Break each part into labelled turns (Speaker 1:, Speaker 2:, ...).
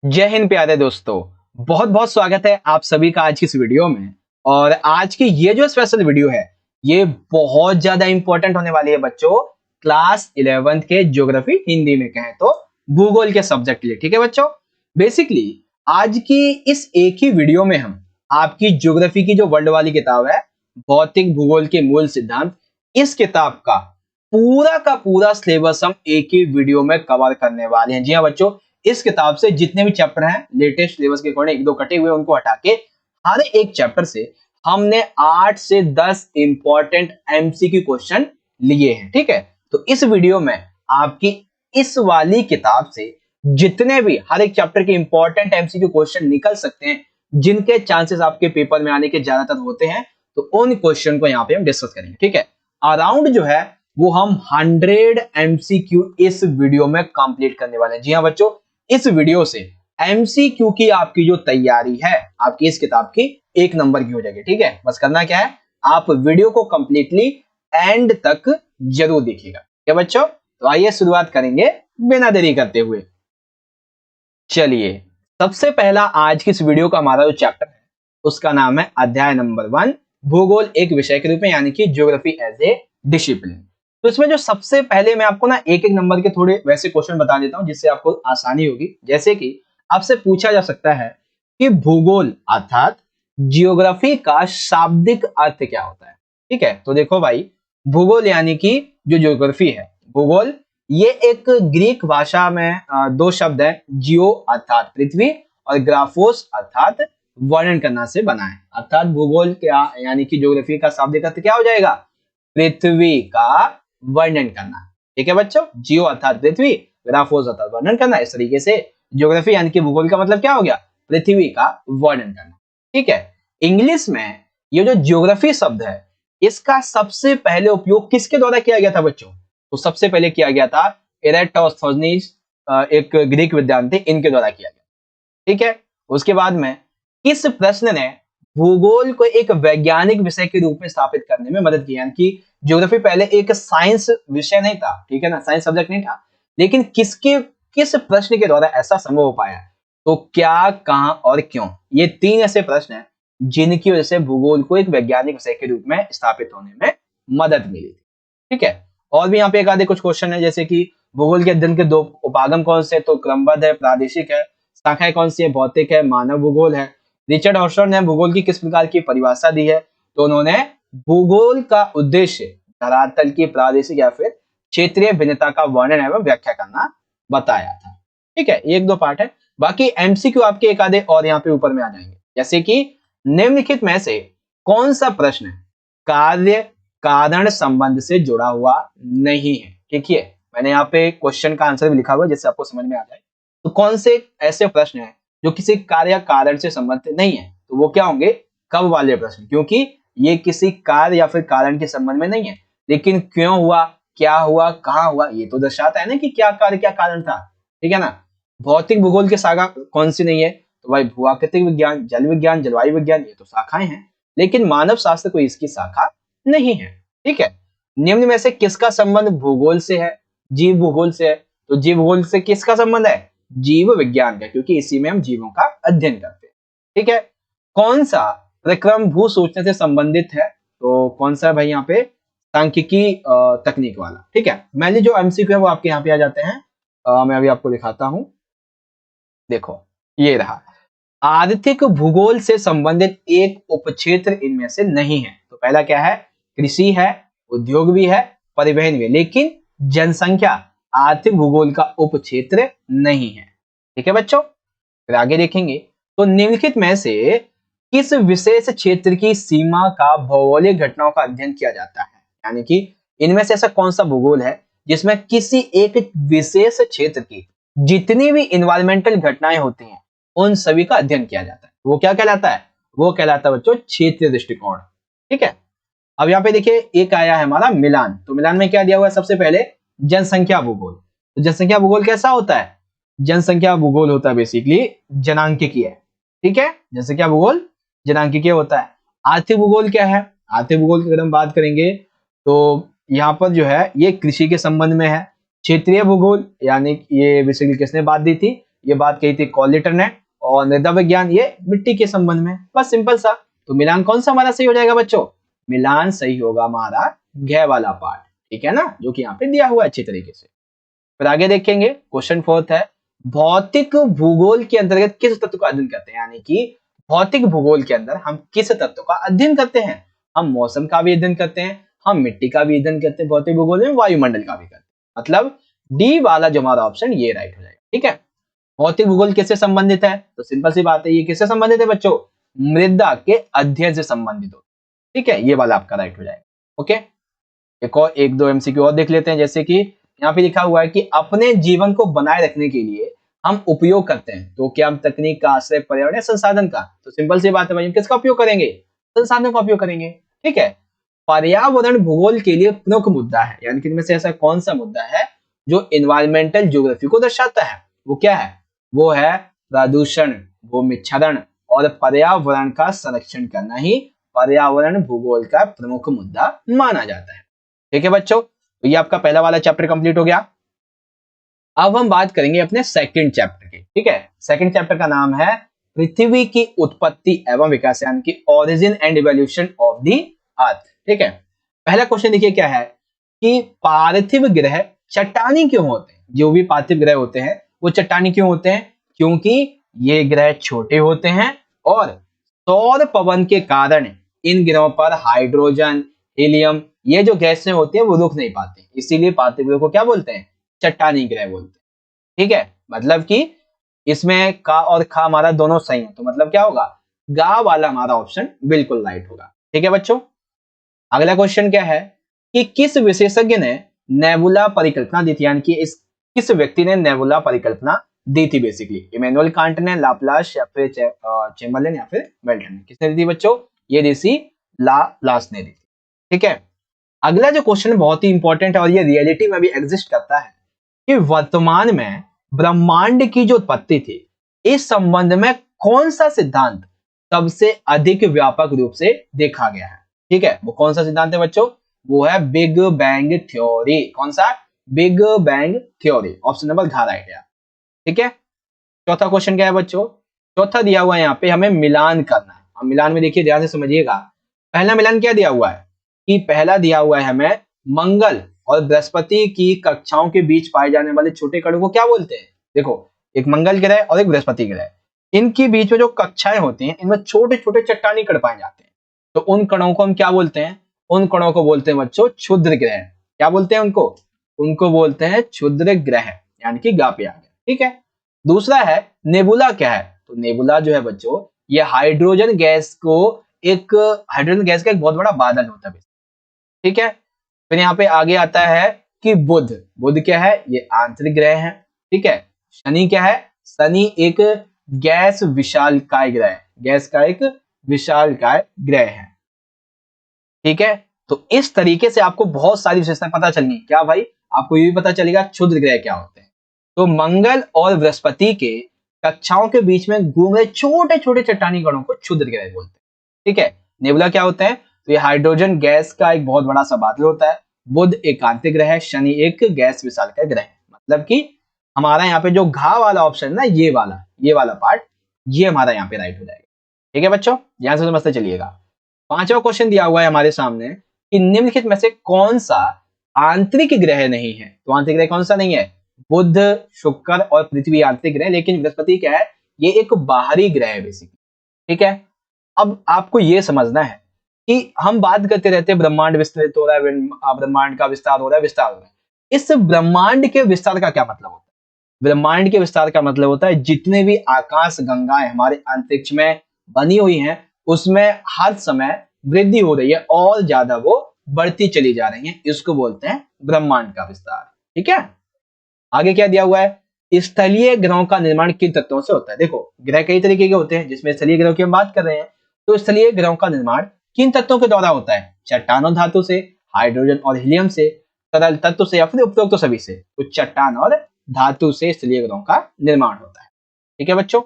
Speaker 1: जय हिंद प्यारे दोस्तों। बहुत बहुत स्वागत है आप सभी का आज की इस वीडियो में। और आज की ये जो स्पेशल वीडियो है ये बहुत ज्यादा इंपॉर्टेंट होने वाली है बच्चों, क्लास 11th के ज्योग्राफी, हिंदी में कहें तो भूगोल के सब्जेक्ट के लिए। ठीक है बच्चों, बेसिकली आज की इस एक ही वीडियो में हम आपकी ज्योग्राफी की जो वर्ल्ड वाली किताब है, भौतिक भूगोल के मूल सिद्धांत, इस किताब का पूरा सिलेबस हम एक ही वीडियो में कवर करने वाले हैं। जी हाँ बच्चों, इस किताब से जितने भी चैप्टर हैं लेटेस्ट सिलेबस के अकॉर्डिंग, एक दो कटे हुए उनको हटा के हर एक चैप्टर से हमने 8 से 10 इंपॉर्टेंट एमसीक्यू क्वेश्चन लिए हैं। ठीक है, तो इस वीडियो में आपकी इस वाली किताब से जितने भी हर एक चैप्टर के इंपॉर्टेंट एमसीक्यू क्वेश्चन निकल सकते हैं, जिनके चांसेस आपके पेपर में आने के ज्यादातर होते हैं, तो उन क्वेश्चन को यहाँ पे हम डिस्कस करेंगे। ठीक है, अराउंड जो है वो हम 100 एमसीक्यू इस वीडियो में कंप्लीट करने वाले हैं। जी हाँ बच्चों, इस वीडियो से एमसीक्यू की आपकी जो तैयारी है आपकी इस किताब की एक नंबर की हो जाएगी। ठीक है, बस करना क्या है, आप वीडियो को कंप्लीटली एंड तक जरूर देखिएगा। क्या बच्चों, तो आइए शुरुआत करेंगे बिना देरी करते हुए। चलिए, सबसे पहला आज की इस वीडियो का हमारा जो चैप्टर है उसका नाम है अध्याय नंबर 1, भूगोल एक विषय के रूप में, यानी कि ज्योग्राफी एज ए डिसिप्लिन। तो इसमें जो सबसे पहले मैं आपको ना एक एक नंबर के थोड़े वैसे क्वेश्चन बता देता हूं जिससे आपको आसानी होगी। जैसे कि आपसे पूछा जा सकता है कि भूगोल अर्थात जियोग्राफी का शाब्दिक अर्थ क्या होता है। ठीक है, तो देखो भाई, भूगोल यानी कि जो ज्योग्राफी है, भूगोल ये एक ग्रीक भाषा में दो शब्द है, जियो अर्थात पृथ्वी और ग्राफोस अर्थात वर्णन करना से बना है। अर्थात भूगोल क्या यानी कि ज्योग्राफी का शाब्दिक अर्थ क्या हो जाएगा, पृथ्वी का वर्णन करना। ठीक है बच्चों, जियो अर्थात पृथ्वी, ग्राफोस अर्थात वर्णन करना। इस तरीके से ज्योग्राफी यानी कि भूगोल का मतलब क्या हो गया, पृथ्वी का वर्णन करना। ठीक है, इंग्लिश में ये जो ज्योग्राफी शब्द है इसका सबसे पहले उपयोग किसके द्वारा किया गया था बच्चों, तो सबसे पहले किया गया था एराटोस्थेनीज, एक ग्रीक विद्वान थे, इनके द्वारा किया गया। ठीक है, उसके बाद में किस प्रश्न ने भूगोल को एक वैज्ञानिक विषय के रूप में स्थापित करने में मदद की, यानी कि ज्योग्राफी पहले एक साइंस विषय नहीं था, ठीक है ना, साइंस सब्जेक्ट नहीं था, लेकिन किस प्रश्न के द्वारा ऐसा संभव हो पाया, तो क्या, कहां और क्यों, ये 3 ऐसे प्रश्न हैं जिनकी वजह से भूगोल को एक वैज्ञानिक विषय के रूप में स्थापित होने में मदद मिली थी। ठीक है, और भी यहाँ पे एक आधे कुछ क्वेश्चन है, जैसे कि भूगोल के अध्ययन के 2 उपागम कौन से, तो क्रमबद्ध है, प्रादेशिक है, शाखाएं कौन सी है, भौतिक है, मानव भूगोल है। रिचर्ड हॉस्टन ने भूगोल की किस प्रकार की परिभाषा दी है, तो उन्होंने भूगोल का उद्देश्य धरातल की प्रादेशिक या फिर क्षेत्रीय भिन्नता का वर्णन एवं व्याख्या करना बताया था। ठीक है, एक दो पार्ट है, बाकी एमसीक्यू आपके एक आधे और यहाँ पे ऊपर में आ जाएंगे। जैसे कि निम्नलिखित में से कौन सा प्रश्न कार्य कारण संबंध से जुड़ा हुआ नहीं है। ठीक है, मैंने यहाँ पे क्वेश्चन का आंसर भी लिखा हुआ है जिससे आपको समझ में आ जाए। तो कौन से ऐसे प्रश्न हैं जो किसी कार्य या कारण से संबंधित नहीं है, तो वो क्या होंगे, कब वाले प्रश्न, क्योंकि ये किसी कार्य या फिर कारण के संबंध में नहीं है, लेकिन क्यों हुआ, क्या हुआ, कहाँ हुआ, ये तो दर्शाता है ना कि क्या कार्य क्या कारण था। ठीक है ना, भौतिक भूगोल की शाखा कौन सी नहीं है, तो भाई भूआकृतिक विज्ञान, जल विज्ञान, जलवायु विज्ञान, ये तो शाखाएं हैं, लेकिन मानव शास्त्र कोई इसकी शाखा नहीं है। ठीक है, निम्न में से किसका संबंध भूगोल से है, जीव भूगोल से है, तो जीव भूगोल से किसका संबंध है, जीव विज्ञान का, क्योंकि इसी में हम जीवों का अध्ययन करते हैं। ठीक है, कौन सा प्रक्रम भू सूचना से संबंधित है, तो कौन सा है भाई, यहाँ पे सांख्यिकी तकनीक वाला। ठीक है, मैंने जो एमसीक्यू है वो आपके यहाँ पे आ जाते हैं, मैं अभी आपको दिखाता हूं। देखो, ये रहा, आर्थिक भूगोल से संबंधित एक उपक्षेत्र इनमें से नहीं है। तो पहला क्या है, कृषि है, उद्योग भी है, परिवहन भी है, लेकिन जनसंख्या आर्थिक भूगोल का उपक्षेत्र नहीं है। ठीक है बच्चों, फिर आगे देखेंगे, तो निम्नलिखित में से किस विशेष क्षेत्र की सीमा का भौगोलिक घटनाओं का अध्ययन किया जाता है, यानी कि इनमें से ऐसा कौन सा भूगोल है जिसमें किसी एक विशेष क्षेत्र की जितनी भी इन्वायरमेंटल घटनाएं होती हैं उन सभी का अध्ययन किया जाता है, वो क्या कहलाता है, वो कहलाता है बच्चों क्षेत्रीय दृष्टिकोण। ठीक है, अब यहाँ पे देखिए एक आया है हमारा मिलान, तो मिलान में क्या दिया हुआ है, सबसे पहले जनसंख्या भूगोल। तो जनसंख्या भूगोल कैसा होता है, जनसंख्या भूगोल होता है बेसिकली जनांकिकीय। ठीक है, जनसंख्या भूगोल जनांकिकीय होता है। आर्थिक भूगोल क्या है, आर्थिक भूगोल की अगर हम बात करेंगे तो यहाँ पर जो है ये कृषि के संबंध में है। क्षेत्रीय भूगोल यानी ये बेसिकली किसने बात दी थी, ये बात कही थी कॉलिटर ने, और मृदा विज्ञान ये मिट्टी के संबंध में। बस सिंपल सा। तो मिलान कौन सा हमारा सही हो जाएगा बच्चों? मिलान सही होगा हमारा घ वाला पार्ट, ठीक है ना, जो कि यहाँ पे दिया हुआ है अच्छी तरीके से। फिर आगे देखेंगे क्वेश्चन 4 है, भौतिक भूगोल के अंतर्गत किस तत्व का अध्ययन करते हैं? यानी कि भौतिक भूगोल के अंदर हम किस तत्व का अध्ययन करते हैं? हम मौसम का भी अध्ययन करते हैं, हम मिट्टी का भी अध्ययन करते हैं, भौतिक भूगोल में वायुमंडल का भी करते हैं। मतलब डी वाला जो हमारा ऑप्शन ये राइट हो जाएगा, ठीक है। भौतिक भूगोल किससे संबंधित है? तो सिंपल सी बात है, ये किससे संबंधित है बच्चों? मृदा के अध्ययन से संबंधित हो, ठीक है, ये वाला आपका राइट हो जाएगा। ओके, एक दो एमसीक्यू और देख लेते हैं। जैसे कि यहाँ पे लिखा हुआ है कि अपने जीवन को बनाए रखने के लिए हम उपयोग करते हैं, तो क्या हम तकनीक का, आश्रय, पर्यावरण या संसाधन का? तो सिंपल सी बात है भाई, हम किसका उपयोग करेंगे? संसाधनों का उपयोग करेंगे, ठीक है। पर्यावरण भूगोल के लिए प्रमुख मुद्दा है, यानी कि इनमें से ऐसा कौन सा मुद्दा है जो एनवायरमेंटल ज्योग्राफी को दर्शाता है? वो क्या है? वो है प्रदूषण, भूमि क्षरण और पर्यावरण का संरक्षण करना ही पर्यावरण भूगोल का प्रमुख मुद्दा माना जाता है, ठीक है बच्चों। तो ये आपका पहला वाला चैप्टर कंप्लीट हो गया। अब हम बात करेंगे अपने सेकंड चैप्टर की, ठीक है। सेकंड चैप्टर का नाम है पृथ्वी की उत्पत्ति एवं विकास, यानी कि origin and evolution of the earth, ठीक है। पहला क्वेश्चन देखिए क्या है कि पार्थिव ग्रह चट्टानी क्यों होते हैं? जो भी पार्थिव ग्रह होते हैं वो चट्टानी क्यों होते हैं? क्योंकि ये ग्रह छोटे होते हैं और सौर पवन के कारण इन ग्रहों पर हाइड्रोजन, हीलियम, ये जो गैसें होती हैं वो रुक नहीं पाती, इसीलिए पार्थिव ग्रह को क्या बोलते हैं? चट्टानी ग्रह बोलते हैं, ठीक है। मतलब कि इसमें का और खा हमारा दोनों सही है, तो मतलब क्या होगा? गा वाला हमारा ऑप्शन बिल्कुल राइट होगा, ठीक है बच्चों। अगला क्वेश्चन क्या है कि किस विशेषज्ञ ने नेबुला परिकल्पना दी थी? यानी कि इस किस व्यक्ति ने नेबुला परिकल्पना दी थी? बेसिकली इमैनुअल कांट ने, लाप्लास या फिर चैम्बरलेन या फिर मेल्टन ने। किसने दी थी बच्चों? ये दी थी लाप्लास ने दी थी, ठीक है। अगला जो क्वेश्चन बहुत ही इंपॉर्टेंट है और ये रियलिटी में भी एग्जिस्ट करता है कि वर्तमान में ब्रह्मांड की जो उत्पत्ति थी, इस संबंध में कौन सा सिद्धांत सबसे अधिक व्यापक रूप से देखा गया है? ठीक है, वो कौन सा सिद्धांत है बच्चों? वो है बिग बैंग थ्योरी। कौन सा? Big bang theory. Option number घ राइट है, ठीक है। चौथा क्वेश्चन क्या है बच्चों? चौथा दिया हुआ है यहाँ पे हमें मिलान करना है। अब मिलान में देखिए ध्यान से समझिएगा। पहला मिलान क्या दिया हुआ है कि पहला दिया हुआ है हमें मंगल और बृहस्पति की कक्षाओं के बीच पाए जाने वाले छोटे कणों को क्या बोलते हैं? देखो, एक मंगल ग्रह और एक बृहस्पति ग्रह, इनके बीच में जो कक्षाएं होती हैं, इनमें छोटे छोटे चट्टानी कण पाए जाते हैं। तो उन कणों को हम क्या बोलते हैं? उन कणों को बोलते हैं बच्चों क्षुद्र ग्रह। क्या बोलते हैं उनको? उनको बोलते हैं क्षुद्र ग्रह, यानी कि गा पे आ गया, ठीक है। दूसरा है नेबुला। क्या है? तो नेबुला जो है बच्चों, ये हाइड्रोजन गैस का एक बहुत बड़ा बादल होता है, ठीक है। फिर यहाँ पे आगे आता है कि बुध। बुध क्या है? ये आंतरिक ग्रह है, ठीक है। शनि क्या है? शनि एक गैस विशालकाय ग्रह है, गैस का एक विशालकाय ग्रह है, ठीक है। तो इस तरीके से आपको बहुत सारी विशेषताएं पता चलनी। क्या भाई? आपको ये भी पता चलेगा क्षुद्र ग्रह क्या होते हैं। तो मंगल और बृहस्पति के कक्षाओं के बीच में घूम रहे छोटे छोटे चट्टानी कणों को क्षुद्र ग्रह बोलते हैं, ठीक है। नेबुला क्या होता है? तो ये हाइड्रोजन गैस का एक बहुत बड़ा सा बादल होता है। बुध एक आंतरिक ग्रह है, शनि एक गैस विशालकाय ग्रह है। मतलब कि हमारा यहाँ पे जो घा वाला ऑप्शन है ना, ये वाला पार्ट, ये हमारा यहाँ पे राइट हो जाएगा, ठीक है बच्चों। ध्यान से समझते चलिएगा। पांचवा क्वेश्चन दिया हुआ है हमारे सामने कि निम्नलिखित में से कौन सा आंतरिक ग्रह नहीं है? तो आंतरिक ग्रह कौन सा नहीं है? बुध, शुक्र और पृथ्वी आंतरिक ग्रह, लेकिन बृहस्पति क्या है? ये एक बाहरी ग्रह है बेसिकली, ठीक है। अब आपको ये समझना है कि हम बात करते रहते हैं ब्रह्मांड विस्तृत हो रहा है, ब्रह्मांड का विस्तार हो रहा है, विस्तार हो रहा है। इस ब्रह्मांड के विस्तार का क्या मतलब होता है? ब्रह्मांड के विस्तार का मतलब होता है जितने भी आकाश गंगाएं हमारे अंतरिक्ष में बनी हुई हैं, उसमें हर समय वृद्धि हो रही है और ज्यादा वो बढ़ती चली जा रही है। इसको बोलते हैं ब्रह्मांड का विस्तार, ठीक है। आगे क्या दिया हुआ है? स्थलीय ग्रहों का निर्माण किन तत्वों से होता है? देखो, ग्रह कई तरीके के होते हैं, जिसमें स्थलीय ग्रहों की हम बात कर रहे हैं। तो स्थलीय ग्रहों का निर्माण किन तत्वों के द्वारा होता है? चट्टान और धातु से, हाइड्रोजन और हीलियम से, तरल तत्व से, या फिर उपरोक्त सभी से। तो चट्टान और धातु से स्थलीय ग्रहों का निर्माण होता है, ठीक है बच्चों।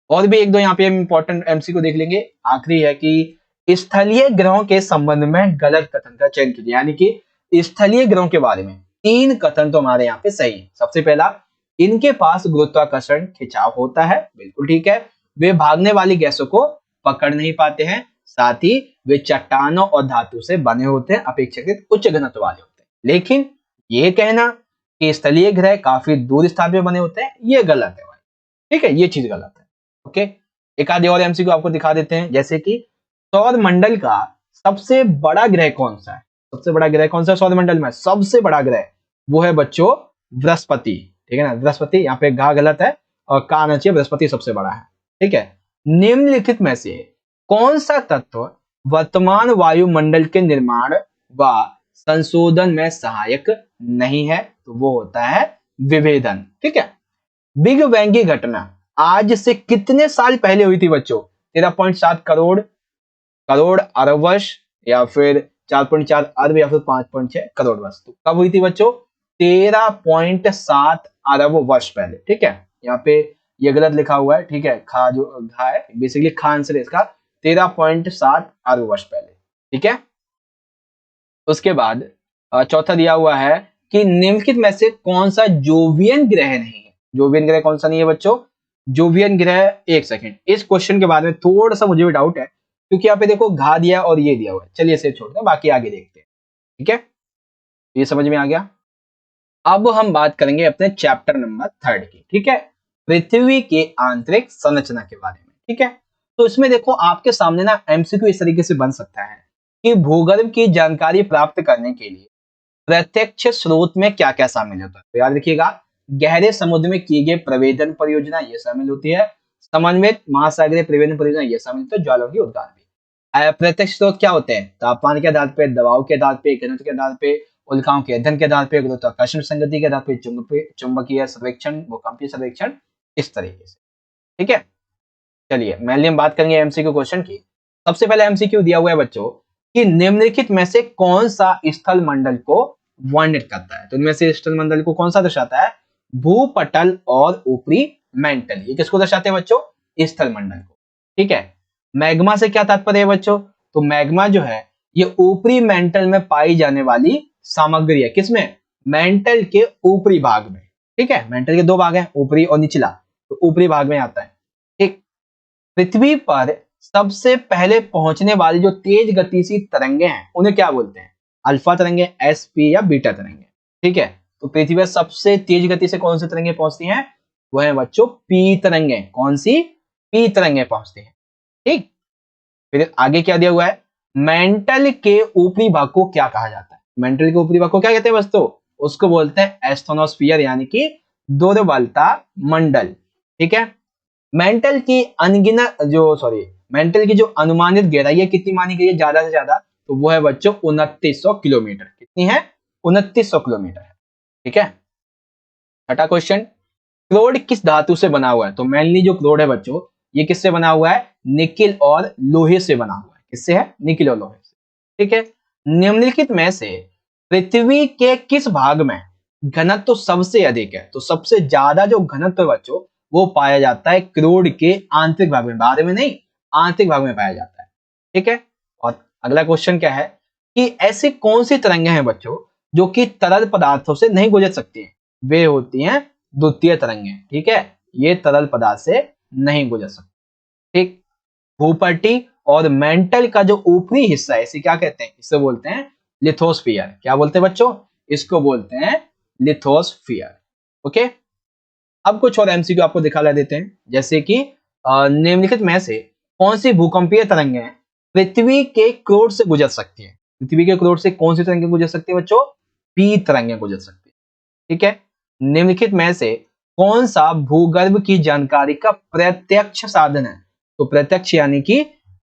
Speaker 1: और भी एक दो यहाँ पे हम इंपॉर्टेंट एमसीक्यू देख लेंगे। आखिरी है कि स्थलीय ग्रहों के संबंध में गलत कथन का चयन कीजिए। यानी कि स्थलीय ग्रहों के बारे में 3 कथन तो हमारे यहाँ पे सही है। सबसे पहला, इनके पास गुरुत्वाकर्षण खिंचाव होता है, बिल्कुल ठीक है। वे भागने वाली गैसों को पकड़ नहीं पाते हैं, साथ ही वे चट्टानों और धातु से बने होते हैं, अपेक्षाकृत उच्च घनत्व वाले होते हैं। लेकिन ये कहना कि स्थलीय ग्रह काफी दूर स्थान पे बने होते हैं, ये गलत है भाई, ठीक है, ये चीज गलत है। ओके, एक आधे और एमसीक्यू आपको दिखा देते हैं, जैसे कि सौर मंडल का सबसे बड़ा ग्रह कौन सा है? सबसे बड़ा ग्रह कौन सा है सौर मंडल में? सबसे बड़ा ग्रह वो है बच्चों बृहस्पति, ठीक है ना, बृहस्पति। यहाँ पे घा गलत है और का आना चाहिए, बृहस्पति सबसे बड़ा है, ठीक है। निम्नलिखित में से कौन सा तत्व वर्तमान वायुमंडल के निर्माण व संशोधन में सहायक नहीं है? तो वो होता है विभेदन, ठीक है। बिग बैंग की घटना आज से कितने साल पहले हुई थी बच्चों? 13.7 करोड़, करोड़, अरब वर्ष, या फिर 4.4 अरब, या फिर 5.6 करोड़ वर्ष। तो कब हुई थी बच्चों? 13.7 अरब वर्ष पहले, ठीक है। यहाँ पे ये गलत लिखा हुआ है, ठीक है, खा जो घा है बेसिकली खा आंसर है इसका, 13.7 अरब वर्ष पहले, ठीक है। उसके बाद चौथा दिया हुआ है कि निम्नलिखित में से कौन सा जोवियन ग्रह नहीं है? जोवियन ग्रह कौन सा नहीं है बच्चों? जोवियन ग्रह, एक सेकंड, इस क्वेश्चन के बारे में थोड़ा सा मुझे भी डाउट है, क्योंकि यहाँ पे देखो घा दिया और ये दिया हुआ है। चलिए इसे छोड़ते हैं, बाकी आगे देखते हैं, ठीक है। ये समझ में आ गया। अब हम बात करेंगे अपने चैप्टर नंबर 3 की, ठीक है, पृथ्वी के आंतरिक संरचना के बारे में, ठीक है। तो इसमें देखो आपके सामने ना एमसीक्यू इस तरीके से बन सकता है कि भूगर्भ की जानकारी प्राप्त करने के लिए प्रत्यक्ष स्रोत में क्या क्या शामिल होता है? तो याद रखिएगा, गहरे समुद्र में किए गए प्रवेदन परियोजना ये शामिल होती है, समन्वित महासागरीय प्रवेदन परियोजना ये शामिल होती है, ज्वालामुखी उद्गार भी। प्रत्यक्ष स्रोत क्या होते हैं? तापमान के आधार पे, दबाव के आधार पे, घनत्व के आधार पे, उल्काओं के अध्ययन के आधार पे, गुरुत्वाकर्षण संगति के आधार पे, चुंबकीय सर्वेक्षण, भूकंपीय सर्वेक्षण, इस तरीके से, ठीक है। चलिए मेनली हम बात करेंगे एमसीक्यू क्वेश्चन की। सबसे पहले एमसीक्यू दिया हुआ है बच्चों कि निम्नलिखित में से कौन सा स्थल मंडल को वर्णित करता है? तो इनमें से स्थल मंडल को कौन सा दर्शाता है? भूपटल और ऊपरी मेंटल। ये किसको दर्शाते हैं बच्चों? स्थल मंडल को, ठीक है। मैग्मा से क्या तात्पर्य है बच्चों? तो मैग्मा जो है ये ऊपरी मेंटल में पाई जाने वाली सामग्री है। किसमें? मेंटल के ऊपरी भाग में, ठीक है। मेंटल के दो भाग हैं, ऊपरी और निचला, तो ऊपरी भाग में आता है, ठीक। पृथ्वी पर सबसे पहले पहुंचने वाली जो तेज गति से तरंगे हैं उन्हें क्या बोलते हैं? अल्फा तरंगे, एसपी या बीटा तरंगे, ठीक है। तो पृथ्वी पर सबसे तेज गति से कौन सी तरंगे पहुंचती हैं? वो है बच्चों पी तरंगे। कौन सी? पी तरंगे पहुंचती हैं, ठीक। फिर आगे क्या दिया हुआ है? मेंटल के ऊपरी भाग को क्या कहा जाता है? मेंटल के ऊपरी भाग को क्या कहते हैं दोस्तों? उसको बोलते हैं एस्थोनोस्फियर, यानी कि दुर्बलता मंडल, ठीक है। मेंटल की मेंटल की जो अनुमानित गहराई है कितनी मानी गई है ज्यादा से ज्यादा? तो वो है बच्चों 2900 किलोमीटर। कितनी है? 2900 किलोमीटर है, ठीक है। छठा क्वेश्चन, क्लोड किस धातु से बना हुआ है? तो मेनली जो क्लोड है बच्चों ये किससे बना हुआ है? निकिल और लोहे से बना हुआ है। किससे है? निकिल और लोहे से, ठीक है। निम्नलिखित में से पृथ्वी के किस भाग में घनत्व तो सबसे अधिक है? तो सबसे ज्यादा जो घनत्व है बच्चों वो पाया जाता है क्रोड के आंतरिक भाग में, बाहर में नहीं, आंतरिक भाग में पाया जाता है, ठीक है। और अगला क्वेश्चन क्या है कि ऐसी कौन सी तरंगें हैं बच्चों जो कि तरल पदार्थों से नहीं गुजर सकती हैं? वे होती हैं द्वितीय तरंगें, ठीक है। ये तरल पदार्थ से नहीं गुजर सकती, ठीक। भूपट्टी और मेंटल का जो ऊपरी हिस्सा है इसे क्या कहते हैं? इसे बोलते हैं लिथोस्फियर। क्या बोलते हैं बच्चों? इसको बोलते हैं लिथोस्फियर, ओके। अब कुछ और एमसीक्यू आपको दिखा देते हैं, जैसे कि निम्नलिखित में से कौन सी भूकंपीय तरंगें पृथ्वी के क्रोड से गुजर सकती हैं? पृथ्वी के क्रोड से कौन सी तरंगें गुजर सकती है बच्चों? पी तरंगें गुजर सकती है, ठीक है। निम्नलिखित में से कौन सा भूगर्भ की जानकारी का प्रत्यक्ष साधन है? तो प्रत्यक्ष यानी कि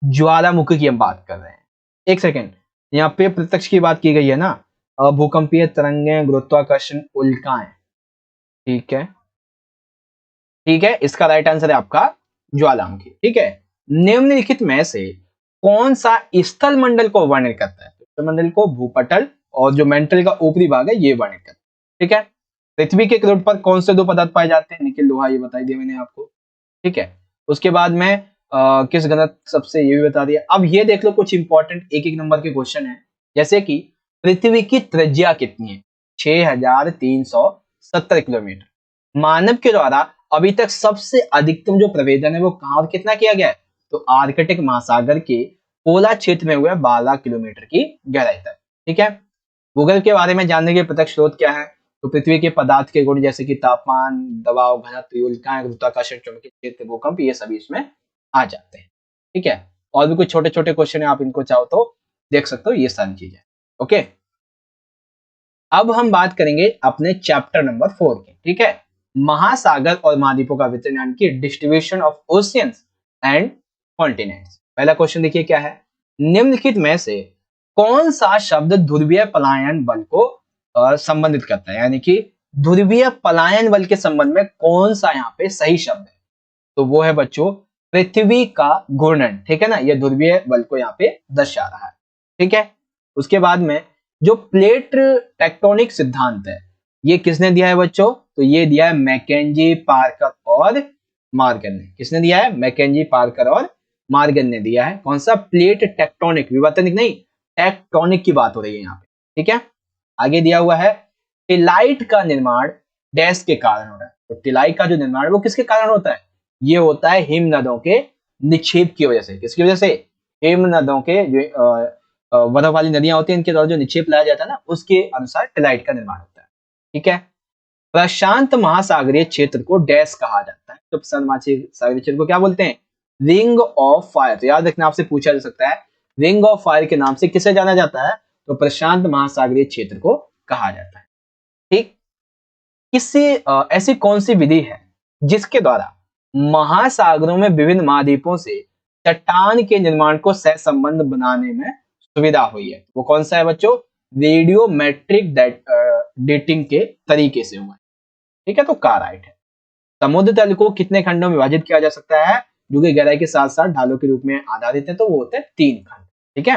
Speaker 1: ज्वालामुखी की हम बात कर रहे हैं। एक सेकेंड, यहाँ पे प्रत्यक्ष की बात की गई है ना, भूकंपीय तरंगें, गुरुत्वाकर्षण, उल्काएं, ठीक है, ठीक है। इसका राइट आंसर है आपका ज्वालामुखी, ठीक है। निम्नलिखित में से कौन सा स्थल मंडल को वर्णित करता है? स्थल मंडल को भूपटल और जो मेंटल का ऊपरी भाग है ये वर्णित करता है, ठीक है। पृथ्वी के क्रोड पर कौन से दो पदार्थ पाए जाते हैं? निकिल, लोहा, ये बता दिया मैंने आपको, ठीक है। उसके बाद में किस घनत्व सबसे, ये भी बता दिया। अब ये देख लो कुछ इंपॉर्टेंट एक एक नंबर के क्वेश्चन है, जैसे कि पृथ्वी की त्रिज्या कितनी है? 6370 किलोमीटर, मानव के द्वारा अभी तक सबसे अधिकतम जो प्रवेदन है वो कहाँ और कितना किया गया है? तो आर्कटिक महासागर के पोला क्षेत्र में हुआ 12 किलोमीटर की गहराई तक। ठीक है, भूगोल के बारे में जानने के प्रत्यक्ष स्रोत क्या है? तो पृथ्वी के पदार्थ के गुण जैसे कि तापमान, दबाव, घनत्व, उल्काएं, गुरुत्वाकर्षण, चुंबकीय क्षेत्र, भूकंप, ये सभी इसमें आ जाते हैं। ठीक है, और भी कुछ छोटे छोटे क्वेश्चन है, आप इनको चाहो तो देख सकते हो, ये सारी चीजें। ओके, अब हम बात करेंगे अपने चैप्टर नंबर 4 की। ठीक है, महासागर और महाद्वीपों का वितरण यानी कि distribution of oceans and continents. पहला क्वेश्चन देखिए क्या है, निम्नलिखित में से कौन सा शब्द ध्रुवीय पलायन बल को संबंधित करता है, यानी कि ध्रुवीय पलायन बल के संबंध में कौन सा यहाँ पे सही शब्द है? तो वो है बच्चों पृथ्वी का घूर्णन। ठीक है ना, ये ध्रुवीय बल को यहाँ पे दर्शा रहा है। ठीक है, उसके बाद में जो प्लेट टेक्टोनिक सिद्धांत है ये किसने दिया है बच्चों? तो ये दिया है मैकेंजी, पार्कर और मॉर्गन ने। किसने दिया है? मैकेंजी, पार्कर और मॉर्गन ने दिया है। कौन सा? प्लेट टेक्टोनिक, विवर्तनिक नहीं, टेक्टोनिक की बात हो रही है यहाँ पे। ठीक है, आगे दिया हुआ है टिलाइट का निर्माण डैश के कारण हो रहा है। तो टिलाइट का जो निर्माण है वो किसके कारण होता है? ये होता है हिम नदों के निक्षेप की वजह से। किसकी वजह से? हिम नदों के जो बर्फ वाली नदियां होती हैं, इनके द्वारा जो निक्षेप लाया जाता है ना, उसके अनुसार टिलाइट का निर्माण होता है। ठीक है, प्रशांत महासागरीय क्षेत्र को डैश कहा जाता है। तो प्रशांत महासागरीय क्षेत्र को क्या बोलते हैं? Ring of fire. तो याद रखना, आपसे पूछा जा सकता है रिंग ऑफ फायर के नाम से किसे जाना जाता है? तो प्रशांत महासागरीय क्षेत्र को कहा जाता है। ठीक, किसी ऐसी कौन सी विधि है जिसके द्वारा महासागरों में विभिन्न महाद्वीपों से चट्टान के निर्माण को सहसंबंध बनाने में सुविधा हुई है? वो कौन सा है बच्चों? रेडियोमेट्रिक डेटिंग के तरीके से हुआ है। ठीक है, तो का राइट है। समुद्र तल को कितने खंडों में विभाजित किया जा सकता है जो कि गहराई के साथ साथ ढालों के रूप में आधारित है? तो वो होते हैं 3 खंड। ठीक है,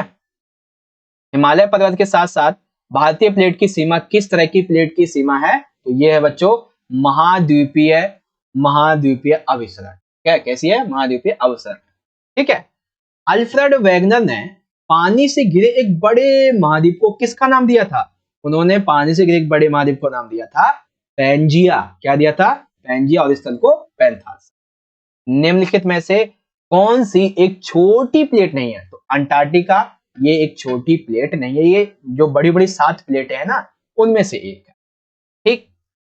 Speaker 1: हिमालय पर्वत के साथ साथ भारतीय प्लेट की सीमा किस तरह की प्लेट की सीमा है? तो ये है बच्चों महाद्वीपीय महाद्वीपीय अभिसरण। क्या कैसी है? महाद्वीपीय अभिसरण। ठीक है, अल्फ्रेड वेगनर ने पानी से घिरे एक बड़े महाद्वीप को किसका नाम दिया था? उन्होंने पानी से घिरे एक बड़े महाद्वीप को नाम दिया था पैंजिया। क्या दिया था? पैंजिया, और स्थल को पैंथास। निम्नलिखित में से कौन सी एक छोटी प्लेट नहीं है? तो अंटार्कटिका ये एक छोटी प्लेट नहीं है, ये जो बड़ी बड़ी 7 प्लेटें हैं ना, उनमें से एक है। ठीक,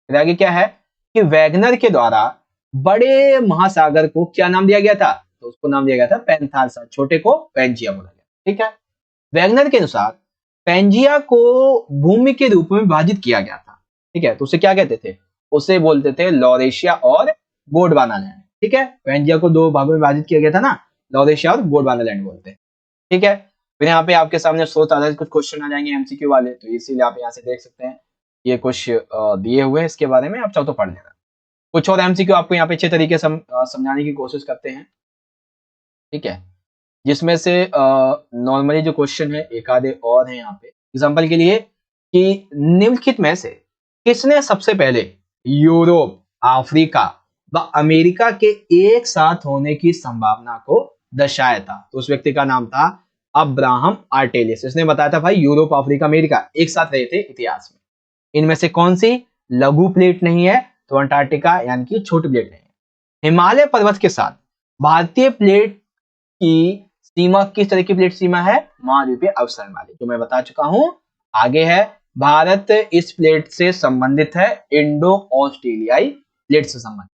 Speaker 1: फिर आगे क्या है कि वैगनर के द्वारा बड़े महासागर को क्या नाम दिया गया था? तो उसको नाम दिया गया था पैंथासा, छोटे को पैंजिया बोला गया। ठीक है, वैगनर के अनुसार पैंजिया को भूमि के रूप में विभाजित किया गया था। ठीक है, तो उसे क्या कहते थे? उसे बोलते थे लॉरेशिया और गोंडवाना लैंड। ठीक है, पैंजिया को 2 भागों में विभाजित किया गया था ना, लॉरेशिया और गोंडवाना लैंड बोलते हैं। ठीक है, फिर यहाँ पे आपके सामने स्रोत आधारित कुछ क्वेश्चन आ जाएंगे एमसीक्यू वाले, तो इसीलिए आप यहाँ से देख सकते हैं ये कुछ दिए हुए हैं, इसके बारे में आप चाहो तो पढ़ लेना। कुछ और एमसीक्यू आपको यहाँ पे अच्छे तरीके से समझाने की कोशिश करते हैं। ठीक है, जिसमें से नॉर्मली जो क्वेश्चन है एक आधे और हैं यहाँ पे। एग्जांपल के लिए कि निम्नलिखित में से किसने सबसे पहले यूरोप, अफ्रीका व अमेरिका के एक साथ होने की संभावना को दर्शाया था? तो उस व्यक्ति का नाम था अब्राहम आर्टेलियस। इसने बताया था भाई यूरोप, अफ्रीका, अमेरिका एक साथ रहे थे इतिहास में। इनमें से कौन सी लघु प्लेट नहीं है? तो अंटार्कटिका यानी कि छोटी प्लेट नहीं है। हिमालय पर्वत के साथ भारतीय प्लेट की सीमा किस तरह की प्लेट सीमा है? महाद्वीपीय अवसरण वाली, जो मैं बता चुका हूं। आगे है भारत इस प्लेट से संबंधित है, इंडो ऑस्ट्रेलियाई प्लेट से संबंधित।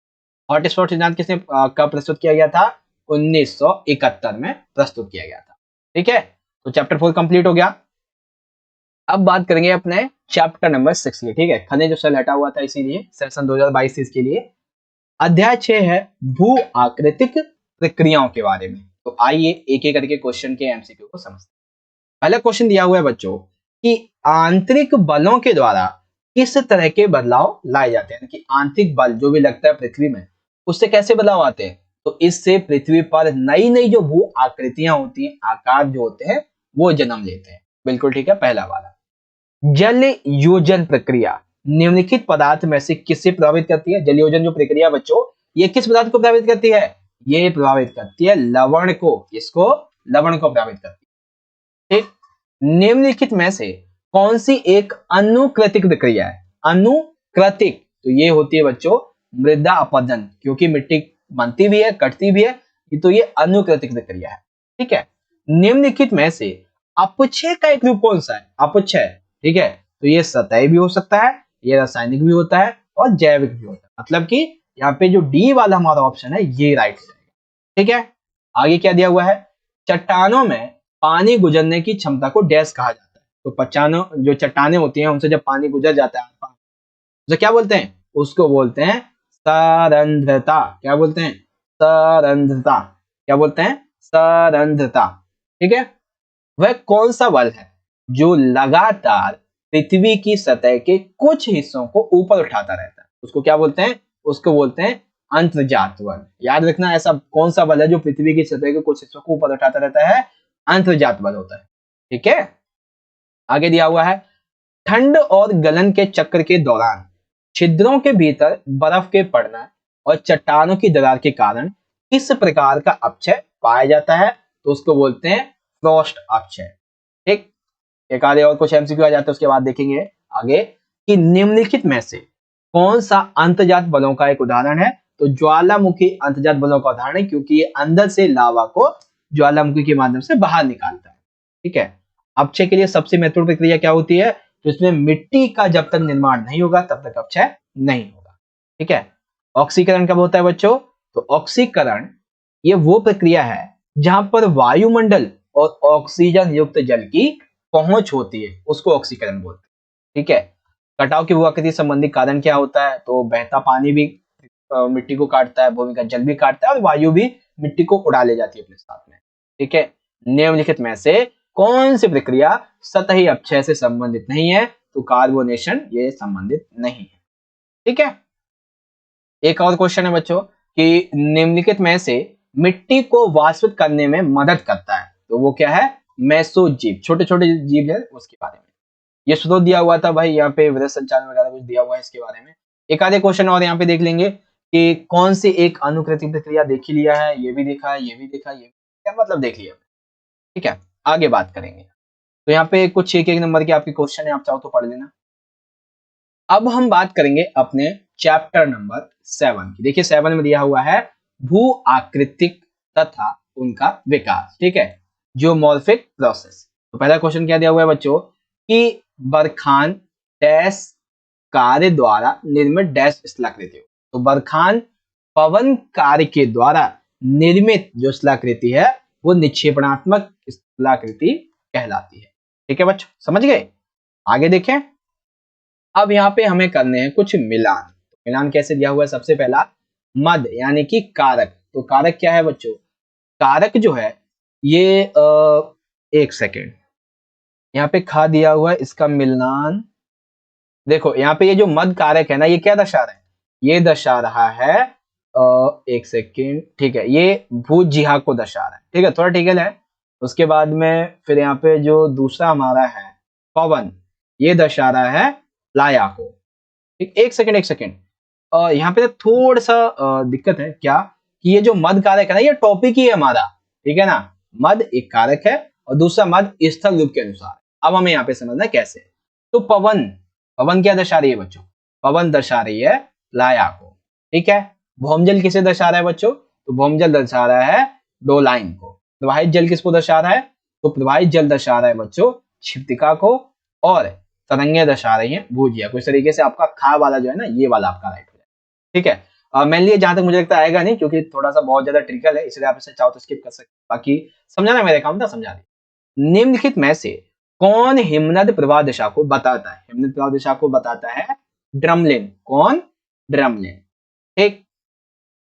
Speaker 1: हॉटस्पॉट सिद्धांत किसने कब प्रस्तुत किया गया था? 1971 में प्रस्तुत किया गया था। ठीक है, तो चैप्टर 4 कंप्लीट हो गया। अब बात करेंगे अपने चैप्टर नंबर 6 की। ठीक है, खनिज जो सेल हटा हुआ था इसीलिए सेशन 2022 के लिए। अध्याय 6 है भू आकृतिक प्रक्रियाओं के बारे में। तो आइए एक एक करके क्वेश्चन के एमसीक्यू को समझते हैं। पहला क्वेश्चन दिया हुआ है बच्चों कि आंतरिक बलों के द्वारा किस तरह के बदलाव लाए जाते हैं, कि आंतरिक बल जो भी लगता है पृथ्वी में, उससे कैसे बदलाव आते हैं? तो इससे पृथ्वी पर नई नई जो भू आकृतियां होती हैं, आकार जो होते हैं, वो जन्म लेते हैं। बिल्कुल ठीक है, पहला वाला। जल योजन प्रक्रिया निम्नलिखित पदार्थ में से किससे प्रभावित करती है? जल योजन जो प्रक्रिया बच्चों, ये किस पदार्थ को प्रभावित करती है? ये प्रभावित करती है लवण को। इसको लवण को प्रभावित करती है। ठीक, निम्नलिखित में से कौन सी एक अनुकृतिक प्रक्रिया है? अनुकृतिक, तो ये होती है बच्चों मृदा अपरदन, क्योंकि मिट्टी बनती भी है कटती भी है, तो ये अनुकृतिक प्रक्रिया है। ठीक है, निम्नलिखित में से अपक्षय का एक रूप कौन सा है? अपक्षय। ठीक है, तो ये सतही भी हो सकता है, ये रासायनिक भी होता है और जैविक भी होता है। मतलब कि यहाँ पे जो डी वाला हमारा ऑप्शन है ये राइट हो जाएगा। ठीक है, आगे क्या दिया हुआ है? चट्टानों में पानी गुजरने की क्षमता को डैश कहा जाता है। तो पचानो जो चट्टाने होती हैं उनसे जब पानी गुजर जाता है तो क्या बोलते हैं? उसको बोलते हैं सरंध्रता। क्या बोलते हैं? सरंध्रता। क्या बोलते हैं? सरंध्रता। ठीक है, वह कौन सा बल है जो लगातार पृथ्वी की सतह के कुछ हिस्सों को ऊपर उठाता रहता है? उसको क्या बोलते हैं? उसको बोलते हैं अंतर्जात बल। याद रखना, ऐसा कौन सा बल है जो पृथ्वी की सतह के कुछ हिस्सों को ऊपर उठाता रहता है? अंतर्जात बल होता है। ठीक है, आगे दिया हुआ है ठंड और गलन के चक्र के दौरान छिद्रों के भीतर बर्फ के पड़ना और चट्टानों की दरार के कारण किस प्रकार का अपक्षय पाया जाता है? तो उसको बोलते हैं फ्रॉस्ट अपक्षय। ठीक, एक आधे और कुछ एमसीक्यू आ जाते हैं, उसके बाद देखेंगे आगे कि निम्नलिखित में से कौन सा अंतर्जात बलों का एक उदाहरण है? तो ज्वालामुखी अंतर्जात बलों का उदाहरण है, क्योंकि ये अंदर से लावा को ज्वालामुखी के माध्यम से बाहर निकालता है। ठीक है, अपक्षय के लिए सबसे महत्वपूर्ण प्रक्रिया क्या होती है? तो इसमें मिट्टी का जब तक निर्माण नहीं होगा तब तक अपक्षय नहीं होगा। ठीक है, ऑक्सीकरण कब होता है बच्चों? तो ऑक्सीकरण ये वो प्रक्रिया है जहां पर वायुमंडल और ऑक्सीजन युक्त जल की पहुंच होती है, उसको ऑक्सीकरण बोलते हैं। ठीक है, कटाव की भूआकृति संबंधी कारण क्या होता है? तो बहता पानी भी मिट्टी को काटता है, भूमि का जल भी काटता है और वायु भी मिट्टी को उड़ा ले जाती है अपने साथ में। ठीक है, निम्नलिखित में से कौन सी प्रक्रिया सतही अपक्षय से संबंधित नहीं है? तो कार्बोनेशन ये संबंधित नहीं है। ठीक है, एक और क्वेश्चन है बच्चों कि निम्नलिखित में से मिट्टी को वाष्पित करने में मदद करता है, तो वो क्या है? मेसोजीव, छोटे छोटे जीव है उसके बारे में। ये स्रोत दिया हुआ था भाई, यहाँ पे वृहद संचालन वगैरह कुछ दिया हुआ है इसके बारे में। एक आधे क्वेश्चन और यहाँ पे देख लेंगे कि कौन सी एक अनुकृति प्रक्रिया देख ही लिया है, ये भी देखा है, ये भी देखा, ये क्या मतलब देख लिया। ठीक है, आगे बात करेंगे। तो यहाँ पे कुछ एक एक नंबर के आपके क्वेश्चन है, आप चाहो तो पढ़ लेना। अब हम बात करेंगे अपने चैप्टर नंबर 7 की। देखिए 7 में दिया हुआ है भू आकृतिक तथा उनका विकास। ठीक है, जियोमॉर्फिक प्रोसेस। तो पहला क्वेश्चन क्या दिया हुआ है बच्चों कि बरखान डैश कार्य द्वारा निर्मित डैश स्थलाकृति हो। तो बरखान पवन कार्य के द्वारा निर्मित जो स्थलाकृति है वो निक्षेपणात्मक स्थलाकृति कहलाती है। ठीक है बच्चों, समझ गए? आगे देखें, अब यहाँ पे हमें करने हैं कुछ मिलान। तो मिलान कैसे दिया हुआ है? सबसे पहला मद यानी कि कारक। तो कारक क्या है बच्चों? कारक जो है ये एक सेकेंड, यहाँ पे खा दिया हुआ है इसका मिलान। देखो यहाँ पे ये जो मद कारक है ना, ये क्या दर्शा रहा है? ये दर्शा रहा है एक सेकेंड, ठीक है, ये भूजिहा को दर्शा रहा है। ठीक है, थोड़ा ठीक है। उसके बाद में फिर यहाँ पे जो दूसरा हमारा है पवन, ये दर्शा रहा है लाया को। ठीक, एक सेकेंड यहाँ पे थोड़ा सा दिक्कत है क्या कि ये जो मद कारक है ना, ये टॉपिक ही है हमारा। ठीक है ना, मद एक कारक है और दूसरा मद स्थल रूप के अनुसार। अब हमें यहाँ पे समझना कैसे। तो पवन, पवन क्या दर्शा रही है बच्चों? पवन दर्शा रही है लाया को। ठीक है, भौमजल किसे दर्शा रहा है बच्चों? तो भौमजल दर्शा रहा है डोलाइन को। प्रवाहित जल किसको दर्शा रहा है? तो प्रवाहित जल दर्शा रहा है बच्चों क्षिप्तिका को, और तरंगे दर्शा रही हैं भूजिया को। इस तरीके से आपका खा वाला जो है ना, ये वाला आपका राइट हो जाएगा। ठीक है, मेनली जहां तक मुझे लगता है आएगा नहीं, क्योंकि थोड़ा सा बहुत ज्यादा ट्रिकल है, इसलिए आप इसे चाहो तो स्किप कर सकते, बाकी समझाना मेरे काम था, समझा दिया। निम्नलिखित में से कौन हिमनद प्रवाह दिशा को बताता है? हिमनद प्रवाह दिशा को बताता है ड्रमलिन। कौन? ड्रमलिन। ठीक,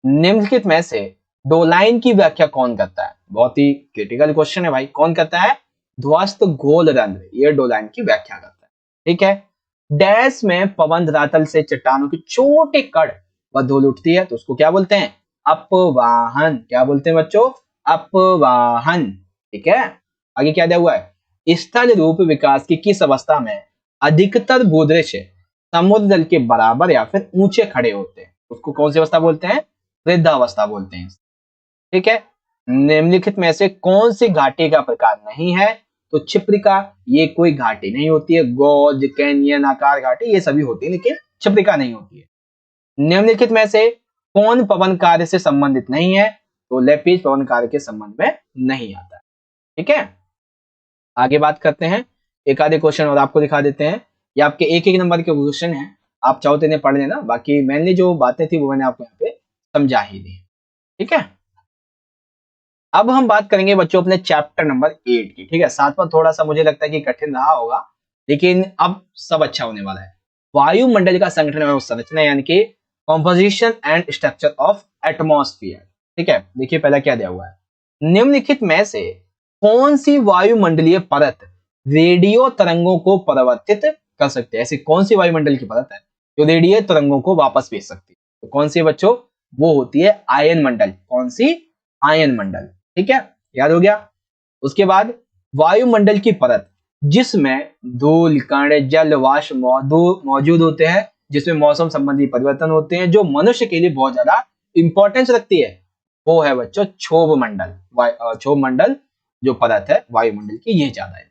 Speaker 1: निम्नलिखित में से डोलाइन की व्याख्या कौन करता है? बहुत ही क्रिटिकल क्वेश्चन है भाई, कौन करता है? ध्वस्त गोल रंध्र, ये डोलाइन की व्याख्या करता है। ठीक है, डैश में पवन धरातल से चट्टानों के छोटे कण व धूल उठती है, तो उसको क्या बोलते हैं? अपवाहन। क्या बोलते हैं बच्चों? अपवाहन। ठीक है, आगे क्या दिया हुआ है? स्थल रूप विकास की किस अवस्था में अधिकतर भूदृश्य समुद्र जल के बराबर या फिर ऊंचे खड़े होते हैं? उसको कौन सी अवस्था बोलते हैं? वृद्धावस्था बोलते हैं। ठीक है, निम्नलिखित में से कौन सी घाटी का प्रकार नहीं है? तो क्षिप्रिका, ये कोई घाटी नहीं होती है। गौज, कैनियन, आकार घाटी ये सभी होती है, लेकिन क्षिप्रिका नहीं होती है। निम्नलिखित में से कौन पवन कार्य से संबंधित नहीं है? तो लेपिज पवन कार्य के संबंध में नहीं आता है। ठीक है, आगे बात करते हैं। एक आधे क्वेश्चन और आपको दिखा देते हैं। ये आपके एक एक नंबर के क्वेश्चन हैं, आप चाहो तो इन्हें पढ़ लेना, बाकी मैंने जो बातें थी वो मैंने आपको यहाँ पे समझा ही दी। ठीक है, अब हम बात करेंगे बच्चों अपने चैप्टर नंबर 8 की। ठीक है, साथ में थोड़ा सा मुझे लगता है कि कठिन रहा होगा, लेकिन अब सब अच्छा होने वाला है। वायुमंडल का संगठन एवं संरचना, यानी कि composition and structure of atmosphere. ठीक है, देखिए पहला क्या दिया हुआ है, निम्नलिखित में से कौन सी वायुमंडलीय परत रेडियो तरंगों को परावर्तित कर सकते हैं? ऐसी कौन सी वायुमंडल की परत है जो रेडियो तरंगों को वापस भेज सकती है? तो कौन सी बच्चों? वो होती है आयन मंडल। कौन सी? आयन मंडल। ठीक है, याद हो गया। उसके बाद वायुमंडल की परत जिसमें धूल कण जल वाष्प मौजूद होते हैं, जिसमें मौसम संबंधी परिवर्तन होते हैं, जो मनुष्य के लिए बहुत ज्यादा इंपॉर्टेंस रखती है, वो है बच्चों क्षोभ मंडल। क्षोभ मंडल जो परत है वायुमंडल की, ये ज्यादा है।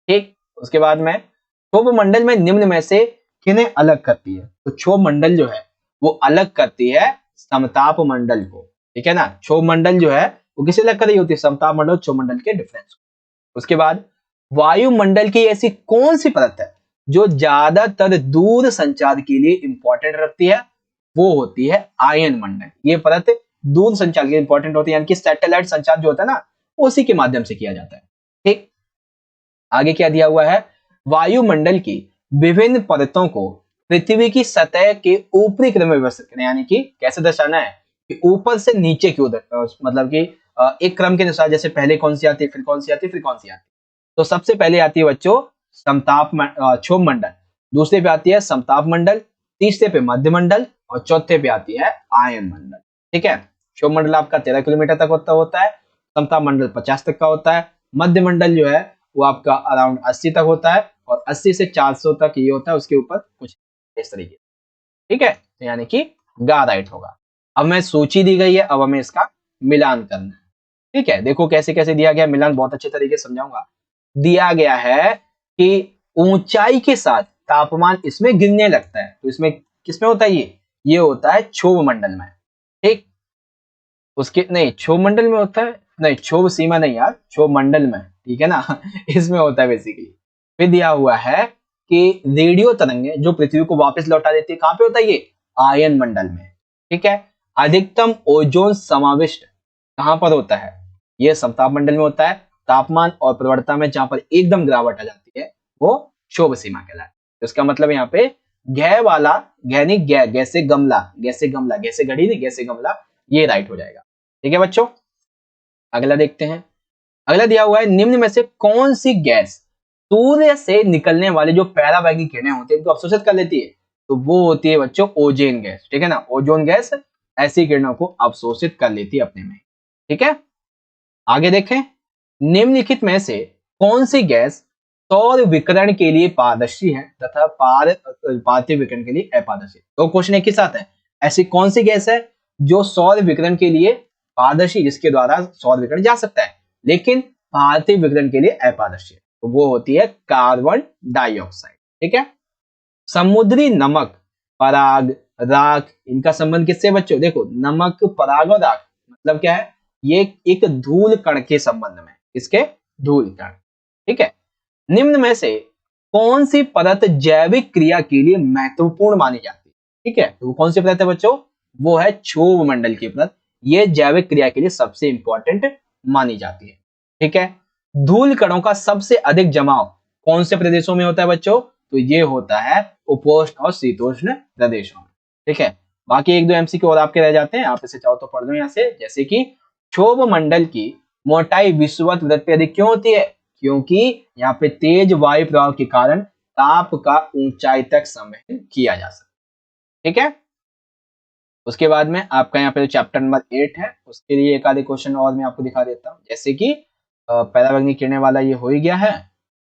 Speaker 1: ठीक, उसके बाद में क्षोभ मंडल में निम्न में से किन्हें अलग करती है? तो क्षोभ मंडल जो है वो अलग करती है समताप मंडल को। ठीक है ना, क्षोभ मंडल जो है वो किसे अलग कर रही होती है? समताप मंडल और क्षोभ मंडल के डिफरेंस। उसके बाद वायुमंडल की ऐसी कौन सी परत है जो ज्यादातर दूर संचार के लिए इंपॉर्टेंट रखती है? वो होती है आयन मंडल। ये परत दूर संचार के लिए इंपॉर्टेंट होती है, यानी कि सैटेलाइट संचार जो होता है ना, उसी के माध्यम से किया जाता है। ठीक, आगे क्या दिया हुआ है, वायुमंडल की विभिन्न परतों को पृथ्वी की सतह के ऊपरी क्रम में व्यवस्थित करें, यानी कि कैसे दर्शाना है कि ऊपर से नीचे की ओर, मतलब कि एक क्रम के अनुसार, जैसे पहले कौन सी आती है, फिर कौन सी आती है, फिर कौन सी आती है। तो सबसे पहले आती है बच्चों क्षोभ मंडल, दूसरे पे आती है समताप मंडल, तीसरे पे मध्य मंडल और चौथे पे आती है आयन मंडल। ठीक है, क्षोभ मंडल आपका 13 किलोमीटर तक होता है, समताप मंडल 50 तक का होता है, मध्य मंडल जो है वो आपका अराउंड 80 तक होता है, और 80 से 400 तक ये होता है, उसके ऊपर कुछ इस तरीके। ठीक है, तो यानी कि गा राइट होगा। अब मैं सूची दी गई है, अब हमें इसका मिलान करना है। ठीक है, देखो कैसे कैसे दिया गया मिलान, बहुत अच्छे तरीके से समझाऊंगा। दिया गया है कि ऊंचाई के साथ तापमान इसमें गिरने लगता है, तो इसमें किसमें होता है? ये होता है क्षोभ मंडल में। ठीक, उसके नहीं, क्षोभ मंडल में होता है, नहीं क्षोभ सीमा नहीं यार, क्षोभ मंडल में। ठीक है ना इसमें होता है बेसिकली। फिर दिया हुआ है कि रेडियो तरंगे जो पृथ्वी को वापस लौटा देती है, कहां पे होता है ये? आयन मंडल में। ठीक है, अधिकतम ओजोन समाविष्ट कहां पर होता है? ये समताप मंडल में होता है। तापमान और प्रवणता में जहां पर एकदम गिरावट आ जाती है वो क्षोभ सीमा कहलाता है। तो इसका मतलब यहाँ पे गै वाला, गैनी गै, गैसे गमला, गैसे गमला, गैसे घड़ी नहीं, गैसे गमला, ये राइट हो जाएगा। ठीक है बच्चों, अगला देखते हैं। अगला दिया हुआ है, निम्न में से कौन सी गैस सूर्य से निकलने वाले जो पैराबैंगनी किरणें होती है इनको अवशोषित कर लेती है? तो वो होती है बच्चों ओजोन गैस। ठीक है ना, ओजोन गैस ऐसी किरणों को अवशोषित कर लेती है अपने में। ठीक है, आगे देखें। निम्नलिखित में से कौन सी गैस सौर विकिरण के लिए पारदर्शी है तथा पार्थिव विकिरण के लिए अपारदर्शी? तो क्वेश्चन एक ही साथ है, ऐसी कौन सी गैस है जो सौर विकिरण के लिए पारदर्शी, जिसके द्वारा सौर विकिरण जा सकता है, लेकिन पार्थिव विकिरण के लिए अपारदर्शी है? तो वो होती है कार्बन डाइऑक्साइड। ठीक है, समुद्री नमक, पराग, राख, इनका संबंध किससे है बच्चों? देखो, नमक, पराग और राख मतलब क्या है? ये एक धूल कण के संबंध में, इसके धूल कण। ठीक है, निम्न में से कौन सी परत जैविक क्रिया के लिए महत्वपूर्ण मानी जाती है? ठीक है, तो कौन सी परत है बच्चों? वो है क्षोभ मंडल की परत। ये जैविक क्रिया के लिए सबसे इंपॉर्टेंट मानी जाती है। ठीक है, धूल कणों का सबसे अधिक जमाव कौन से प्रदेशों में होता है बच्चों? तो ये होता है उपोष्ण और शीतोष्ण प्रदेशों में। ठीक है, बाकी एक दो एमसीक्यू और आपके रह जाते हैं, आप इसे चाहो तो पढ़ लो यहाँ से। जैसे कि क्षोभ मंडल की मोटाई विषुवत वृत्त पे अधिक क्यों होती है? क्योंकि यहाँ पे तेज वायु प्रवाह के कारण ताप का ऊंचाई तक संवहन किया जा सकता है। ठीक है, उसके बाद में आपका यहाँ पे चैप्टर नंबर 8 है, उसके लिए एक आधे क्वेश्चन और मैं आपको दिखा देता हूँ। जैसे कि पैराबैंगनी किरणें वाला ये हो ही गया है,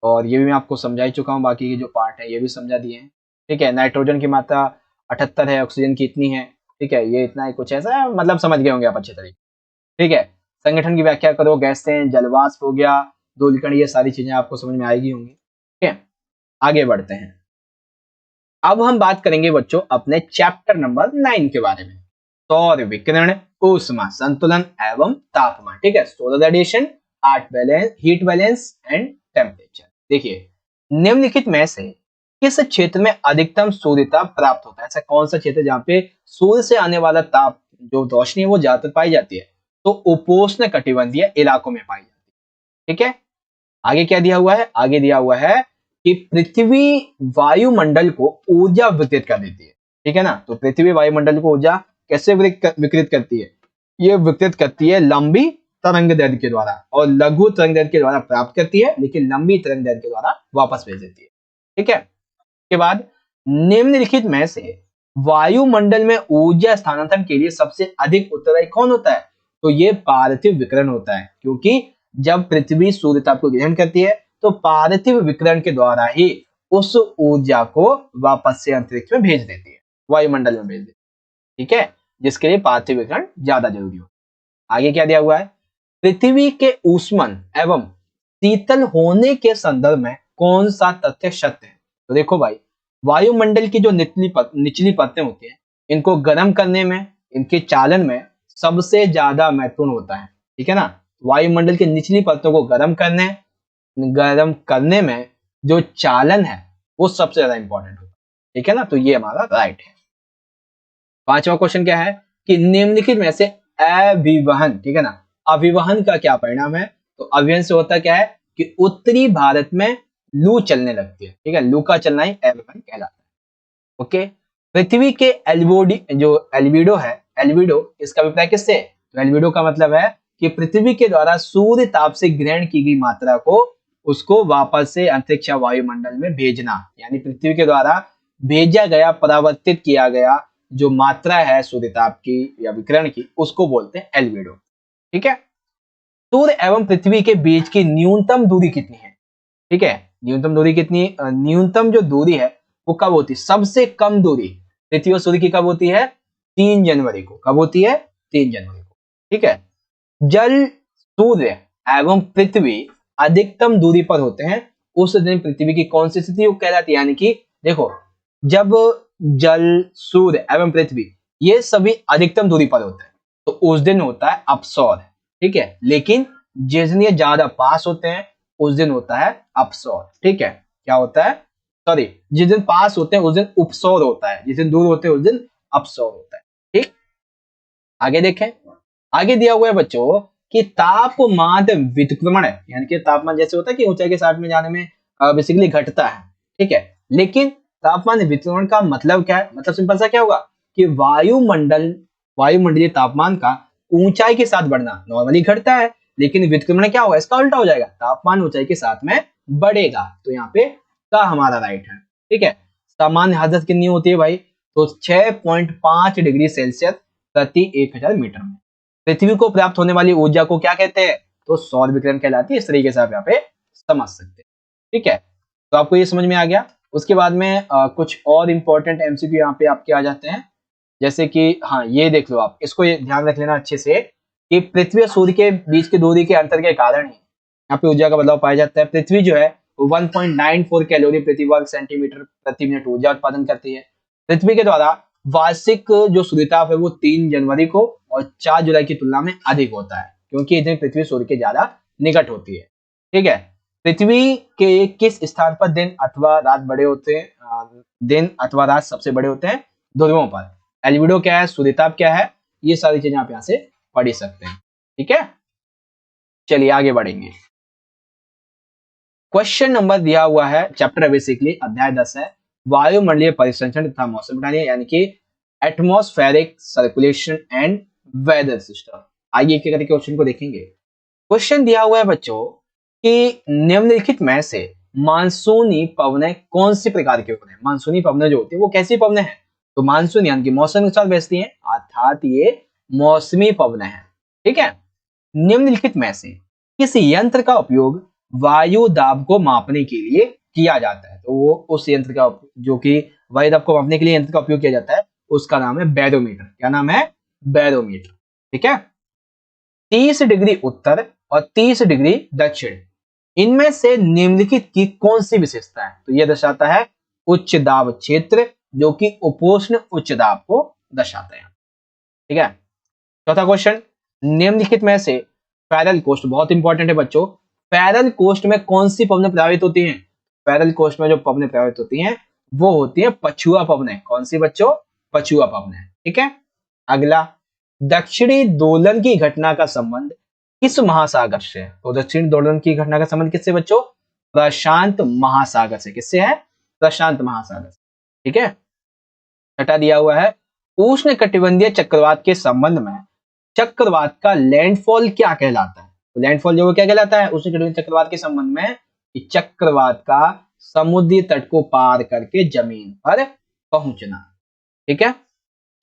Speaker 1: और ये भी मैं आपको समझा ही चुका हूँ, बाकी के जो पार्ट है ये भी समझा दिए हैं। ठीक है, नाइट्रोजन की मात्रा 78 है, ऑक्सीजन की इतनी है। ठीक है, ये इतना ही कुछ ऐसा है, मतलब समझ गए होंगे आप अच्छे तरीके। ठीक है, संगठन की व्याख्या करो, गैसें, जलवाष्प हो गया, धूलकण, ये सारी चीजें आपको समझ में आएगी होंगी। ठीक है, आगे बढ़ते हैं। अब हम बात करेंगे बच्चों अपने चैप्टर नंबर 9 के बारे में, सौर विकिरण, ऊष्मा संतुलन एवं तापमान। ठीक है, solar radiation, heat balance and temperature. देखिए, निम्नलिखित में से किस क्षेत्र में अधिकतम सूर्य ताप प्राप्त होता है? ऐसा कौन सा क्षेत्र जहाँ पे सूर्य से आने वाला ताप जो रोशनी है वो ज्यादातर पाई जाती है? तो उपोष्ण कटिबंधीय इलाकों में पाई जाती है। ठीक है, आगे क्या दिया हुआ है? आगे दिया हुआ है कि पृथ्वी वायुमंडल को ऊर्जा वितरित कर देती है। ठीक है ना, तो पृथ्वी वायुमंडल को ऊर्जा कैसे वितरित करती है? ये वितरित करती है लंबी तरंग दैर्ध्य के द्वारा, और लघु तरंग दैर्ध्य के द्वारा प्राप्त करती है, लेकिन लंबी तरंग दैर्ध्य के द्वारा वापस भेज देती है। ठीक है, के बाद निम्नलिखित में से वायुमंडल में ऊर्जा स्थानांतरण के लिए सबसे अधिक उत्तरदायी कौन होता है? तो ये पार्थिव विकिरण होता है, क्योंकि जब पृथ्वी सूर्य ताप को ग्रहण करती है तो पार्थिव विकिरण के द्वारा ही उस ऊर्जा को वापस से अंतरिक्ष में भेज देती है, वायुमंडल में भेज देती है। ठीक है, जिसके लिए पार्थिव विकिरण ज्यादा जरूरी हो। आगे क्या दिया हुआ है? पृथ्वी के ऊष्मन एवं शीतल होने के संदर्भ में कौन सा तथ्य सत्य है? तो देखो भाई, वायुमंडल की जो निचली परतें होती हैं, इनको गर्म करने में, इनके चालन में सबसे ज्यादा महत्वपूर्ण होता है। ठीक है ना, वायुमंडल की निचली परतों को गर्म करने में जो चालन है वो सबसे ज्यादा इंपॉर्टेंट होता है। ठीक है ना, तो ये हमारा राइट है। पांचवा क्वेश्चन क्या है कि निम्नलिखित में से अभिवहन, ठीक है ना, अभिवहन का क्या परिणाम है? तो अभिवहन से होता क्या है कि उत्तरी भारत में लू चलने लगती है। ठीक है, लू का चलना ही अभिवहन कहलाता है। ओके, पृथ्वी के एल्बिडो है, एल्बिडो इसका अभिप्राय किससे? तो एल्बिडो का मतलब है कि पृथ्वी के द्वारा सूर्य ताप से ग्रहण की गई मात्रा को उसको वापस से अंतरिक्ष वायुमंडल में भेजना, यानी पृथ्वी के द्वारा भेजा गया, परावर्तित किया गया जो मात्रा है सूर्य ताप की या विकिरण की, उसको बोलते हैं एल्बिडो। ठीक है, सूर्य एवं पृथ्वी के बीच की न्यूनतम दूरी कितनी है? ठीक है, न्यूनतम दूरी कितनी? न्यूनतम जो दूरी है वो कब होती है? सबसे कम दूरी पृथ्वी और सूर्य की कब होती है? 3 जनवरी को। कब होती है? 3 जनवरी को। ठीक है, जल, सूर्य एवं पृथ्वी अधिकतम दूरी पर होते हैं उस दिन पृथ्वी की कौन सी स्थिति कहलाती है? यानी कि देखो, जब जल, सूर्य एवं पृथ्वी ये सभी अधिकतम दूरी पर होते हैं तो उस दिन होता है अपसौर। ठीक है, लेकिन जिस दिन ये ज्यादा पास होते हैं उस दिन होता है अपसौर। ठीक है, क्या होता है? सॉरी, जिस दिन पास होते हैं उस दिन उपसौर होता है, जिस दिन दूर होते हैं उस दिन अपसौर होता है। ठीक, आगे देखें। आगे दिया हुआ है बच्चों कि तापमान व्युत्क्रमण है, यानी कि तापमान जैसे होता है कि ऊंचाई के साथ में जाने में बेसिकली घटता है। ठीक है, लेकिन तापमान व्युत्क्रमण का मतलब क्या है? मतलब सिंपल सा क्या होगा कि वायुमंडलीय तापमान का ऊंचाई के साथ बढ़ना नॉर्मली घटता है, लेकिन व्युत्क्रमण क्या होगा? इसका उल्टा हो जाएगा, तापमान ऊंचाई के साथ में बढ़ेगा। तो यहाँ पे का हमारा राइट है। ठीक है, सामान्य हद कितनी होती है भाई? तो 6.5 डिग्री सेल्सियस प्रति 1000 मीटर में। पृथ्वी को प्राप्त होने वाली ऊर्जा को क्या कहते हैं? तो सौर विकिरण कहलाती है। इस तरीके से आप यहाँ पे समझ सकते हैं। ठीक है, तो आपको ये समझ में आ गया। उसके बाद में कुछ और इंपॉर्टेंट एमसीक्यू यहाँ पे आपके आ जाते हैं, जैसे कि हाँ, ये देख लो आप, इसको ये ध्यान रख लेना अच्छे से कि पृथ्वी और सूर्य के बीच की दूरी के अंतर के कारण ही यहाँ पे ऊर्जा का बदलाव पाया जाता है। पृथ्वी जो है 1.94 कैलोरी प्रति वर्ग सेंटीमीटर प्रति मिनट ऊर्जा उत्पादन करती है। पृथ्वी के द्वारा वार्षिक जो सूर्यताप है वो 3 जनवरी को और 4 जुलाई की तुलना में अधिक होता है, क्योंकि इस दिन पृथ्वी सूर्य के ज्यादा निकट होती है। ठीक है, पृथ्वी के किस स्थान पर दिन अथवा रात बड़े होते हैं? दिन अथवा रात सबसे बड़े होते हैं ध्रुवों पर। एल्बिडो क्या है, सूर्यताप क्या है, ये सारी चीजें आप यहाँ से पढ़ ही सकते हैं। ठीक है, चलिए आगे बढ़ेंगे। क्वेश्चन नंबर दिया हुआ है, चैप्टर बेसिकली अध्याय 10 है, वायुमंडलीय परिसंचरण तथा मौसम प्रणाली, यानी कि atmospheric circulation and weather system. आइए एक करके क्वेश्चन को देखेंगे। क्वेश्चन दिया हुआ है बच्चों कि निम्नलिखित में से मानसूनी पवनें कौन सी प्रकार के होते हैं? मानसूनी पवनें जो होती है वो कैसी पवनें हैं? तो मानसून यानी कि मौसम के साथ बहती हैं, अर्थात ये मौसमी पवनें हैं। ठीक है, निम्नलिखित में से किस यंत्र का उपयोग वायु दाब को मापने के लिए किया जाता है? तो वो उस यंत्र का जो कि वायु दाब को मापने के लिए यंत्र का उपयोग किया जाता है उसका नाम है बैरोमीटर। क्या नाम है? बैरोमीटर। ठीक है, 30 डिग्री उत्तर और 30 डिग्री दक्षिण, इनमें से निम्नलिखित की कौन सी विशेषता है? तो यह दर्शाता है उच्च दाब क्षेत्र जो कि उपोष्ण उच्च दाब को दर्शाते हैं। ठीक है, चौथा क्वेश्चन, निम्नलिखित में से पैरल कोस्ट, बहुत इंपॉर्टेंट है बच्चों, पैरल कोस्ट में कौन सी पवनें प्रभावित होती हैं? पैरल कोस्ट में जो पवनें प्रभावित होती हैं वो होती है पछुआ पवनें। कौन सी बच्चों? पछुआ पवनें। ठीक है, अगला, दक्षिणी दोलन की घटना का संबंध किस महासागर से है? तो दक्षिणी दोलन की घटना का संबंध किससे बच्चों? प्रशांत महासागर से। किससे है? प्रशांत महासागर से। ठीक है, छठा दिया हुआ है, उष्ण कटिबंधीय चक्रवात के संबंध में चक्रवात का लैंडफॉल क्या कहलाता है? तो लैंडफॉल जो वो क्या कहलाता है उष्ण कटिबंधीय चक्रवात के संबंध में? चक्रवात का समुद्री तट को पार करके जमीन पर पहुंचना। ठीक है,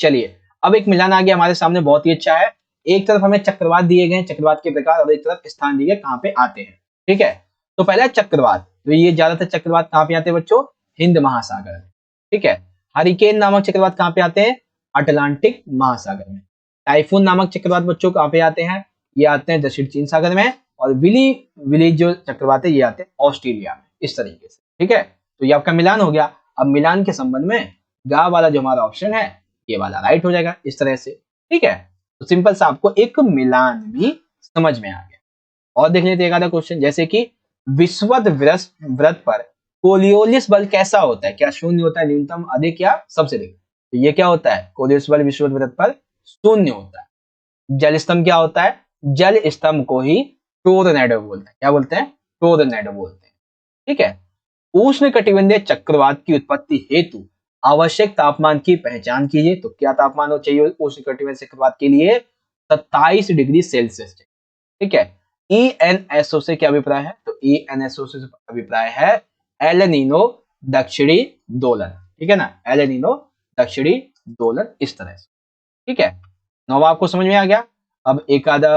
Speaker 1: चलिए अब एक मिलान आ गया हमारे सामने, बहुत ही अच्छा है। एक तरफ हमें चक्रवात दिए गए, चक्रवात के प्रकार, और एक तरफ स्थान दिए गए कहां पे आते हैं। ठीक है, तो पहला चक्रवात, तो ये ज्यादातर चक्रवात कहां पे आते हैं बच्चों? हिंद महासागर में। ठीक है, हरिकेन नामक चक्रवात कहां पे आते हैं? अटलांटिक महासागर में। टाइफून नामक चक्रवात बच्चों कहां पे आते हैं? ये आते हैं दक्षिण चीन सागर में। और विली जो चक्रवात है ये आते हैं ऑस्ट्रेलिया में, इस तरीके से। ठीक है, तो ये आपका मिलान हो गया। अब मिलान के संबंध में गा वाला जो हमारा ऑप्शन है ये वाला राइट हो जाएगा इस तरह से। ठीक है, तो सिंपल सा आपको एक मिलान भी समझ में आ गया। और देख लेते हैं एक आधा क्वेश्चन, जैसे कि विषुवत व्रत पर कोलियोलिस बल कैसा होता है? क्या शून्य होता है, न्यूनतम, अधिक या सबसे अधिक? तो ये क्या होता है? कोलियोलिस बल विषुवत व्रत पर शून्य होता है। जल स्तंभ क्या होता है? जल स्तंभ को ही टोर्नेडो बोलते हैं। क्या बोलते हैं? टोर्नेडो बोलते हैं। ठीक है, उष्ण कटिबंधीय चक्रवात की उत्पत्ति हेतु आवश्यक तापमान की पहचान कीजिए। तो क्या तापमान हो चाहिए उष्ण कटिबंधीय चक्रवात के लिए? 27 डिग्री सेल्सियस। ठीक है, ENSO से क्या अभिप्राय है? तो ENSO से अभिप्राय है एल नीनो दक्षिणी दोलन। ठीक है ना, एल नीनो दक्षिणी दोलन, इस तरह से। ठीक है, नौवा आपको समझ में आ गया। अब एक आधा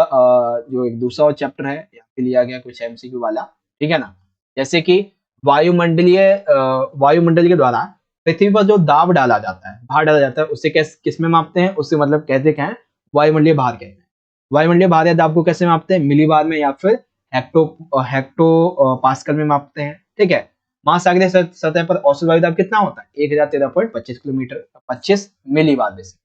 Speaker 1: जो एक दूसरा और चैप्टर है यहाँ पे लिया गया कुछ MCQ वाला। ठीक है ना, जैसे कि वायुमंडल के द्वारा पृथ्वी पर जो दाब डाला जाता है, भार डाला जाता है, उससे किस में मापते हैं? उससे मतलब कहते क्या है? वायुमंडलीय भार कहते हैं। वायुमंडलीय भार या दाब को कैसे मापते हैं? मिलीबार में या फिर हेक्टो पास्कल में मापते हैं। ठीक है, महासागरीय सतह पर औसत वायु दाब कितना होता है? 1013.25 किलोमीटर 25 मिलीबार बेसिक।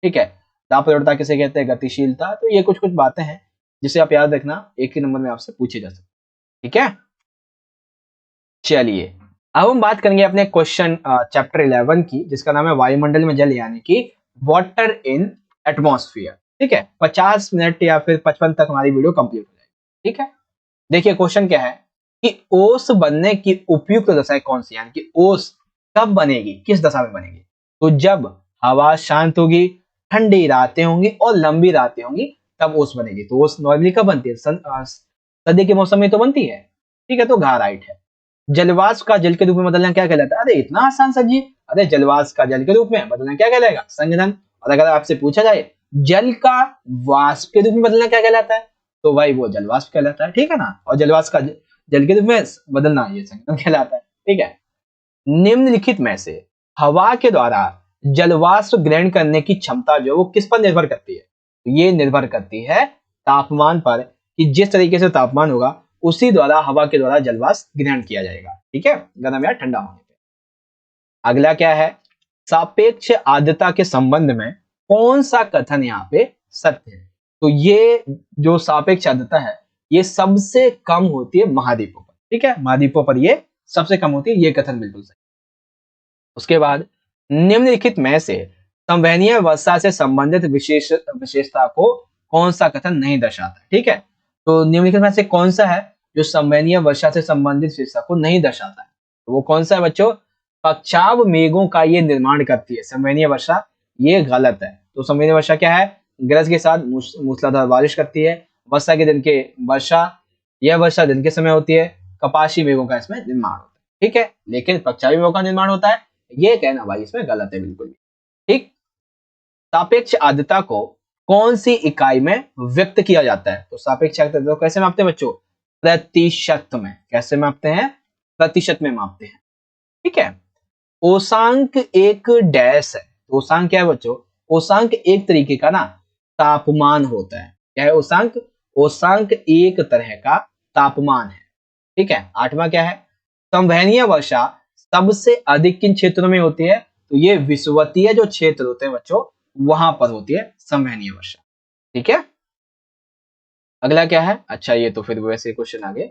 Speaker 1: ठीक है, दाब प्रवणता किसे कहते हैं? गतिशीलता। तो ये कुछ कुछ बातें हैं जिसे आप याद रखना, एक ही नंबर में आपसे पूछे जा सकते। ठीक है, चलिए अब हम बात करेंगे अपने क्वेश्चन चैप्टर 11 की, जिसका नाम है वायुमंडल में जल यानी कि वाटर इन एटमॉस्फेयर। ठीक है, 50 मिनट या फिर 55 तक हमारी वीडियो कंप्लीट हो जाएगी। ठीक है, देखिए क्वेश्चन क्या है कि ओस बनने की उपयुक्त दशाएं कौन सी, यानी कि ओस कब बनेगी, किस दशा में बनेगी? तो जब हवा शांत होगी, ठंडी रातें होंगी और लंबी रातें होंगी, तब ओस बनेगी। तो ओस नॉर्मली कब बनती है? सर्दी के मौसम में तो बनती है। ठीक है, तो घा राइट है। जलवाष्प का जल के रूप में बदलना क्या कहलाता है? अरे इतना आसान सर जी, अरे जलवाष्प का जल के रूप में बदलना क्या कहलाएगा? संघनन। और अगर आपसे पूछा जाए जल का वाष्प के रूप में बदलना क्या कहलाता है? तो भाई वो जलवाष्प कहलाता है। ठीक है ना, और जलवाष्प का जल के रूप में बदलना ये संघनन कहलाता है। ठीक है, निम्नलिखित में से हवा के द्वारा जलवाष्प ग्रहण करने की क्षमता जो वो किस पर निर्भर करती है? तो ये निर्भर करती है तापमान पर, कि जिस तरीके से तापमान होगा उसी द्वारा हवा के द्वारा जलवाष्प ग्रहण किया जाएगा। ठीक है, गर्म या ठंडा होने पे। अगला क्या है? सापेक्ष आर्द्रता के संबंध में कौन सा कथन यहाँ पे सत्य है? तो ये जो सापेक्ष आर्द्रता है ये सबसे कम होती है महाद्वीपों पर। ठीक है, महाद्वीपों पर ये सबसे कम होती है, ये कथन बिल्कुल सही। उसके बाद निम्नलिखित में से संवहनीय वर्षा से संबंधित विशेषता को कौन सा कथन नहीं दर्शाता? ठीक है, तो निम्नलिखित में से कौन सा है जो संवहनीय वर्षा से संबंधित विशेषता को नहीं दर्शाता है? तो वो कौन सा है बच्चों? पक्षाव मेघों का ये निर्माण करती है संवहनीय वर्षा, ये गलत है। तो संवहनीय वर्षा क्या है? गरज के साथ मूसलाधार बारिश करती है। वर्षा के दिन के वर्षा, यह वर्षा दिन के समय होती है। कपाशी मेघों का इसमें निर्माण होता है। ठीक है, लेकिन पक्षावी मेघों का निर्माण होता है, ये कहना भाई इसमें गलत है बिल्कुल भी। ठीक, सापेक्ष आर्द्रता को कौन सी इकाई में व्यक्त किया जाता है? तो सापेक्ष आर्द्रता को कैसे मापते हैं बच्चों? प्रतिशत में। कैसे मापते हैं? प्रतिशत में मापते हैं। ठीक है, ओसांक एक डैश है। तो ओसांक क्या है बच्चों? ओसांक एक तरीके का ना तापमान होता है। क्या है ओसांक? ओसांक एक तरह का तापमान है। ठीक है, आठवां क्या है? संवहनीय वर्षा सबसे अधिक किन क्षेत्रों में होती है? तो ये विषुवतीय जो क्षेत्र होते हैं बच्चों, वहां पर होती है संवहनीय वर्षा। ठीक है, अगला क्या है? अच्छा, ये तो फिर वैसे क्वेश्चन आ गए।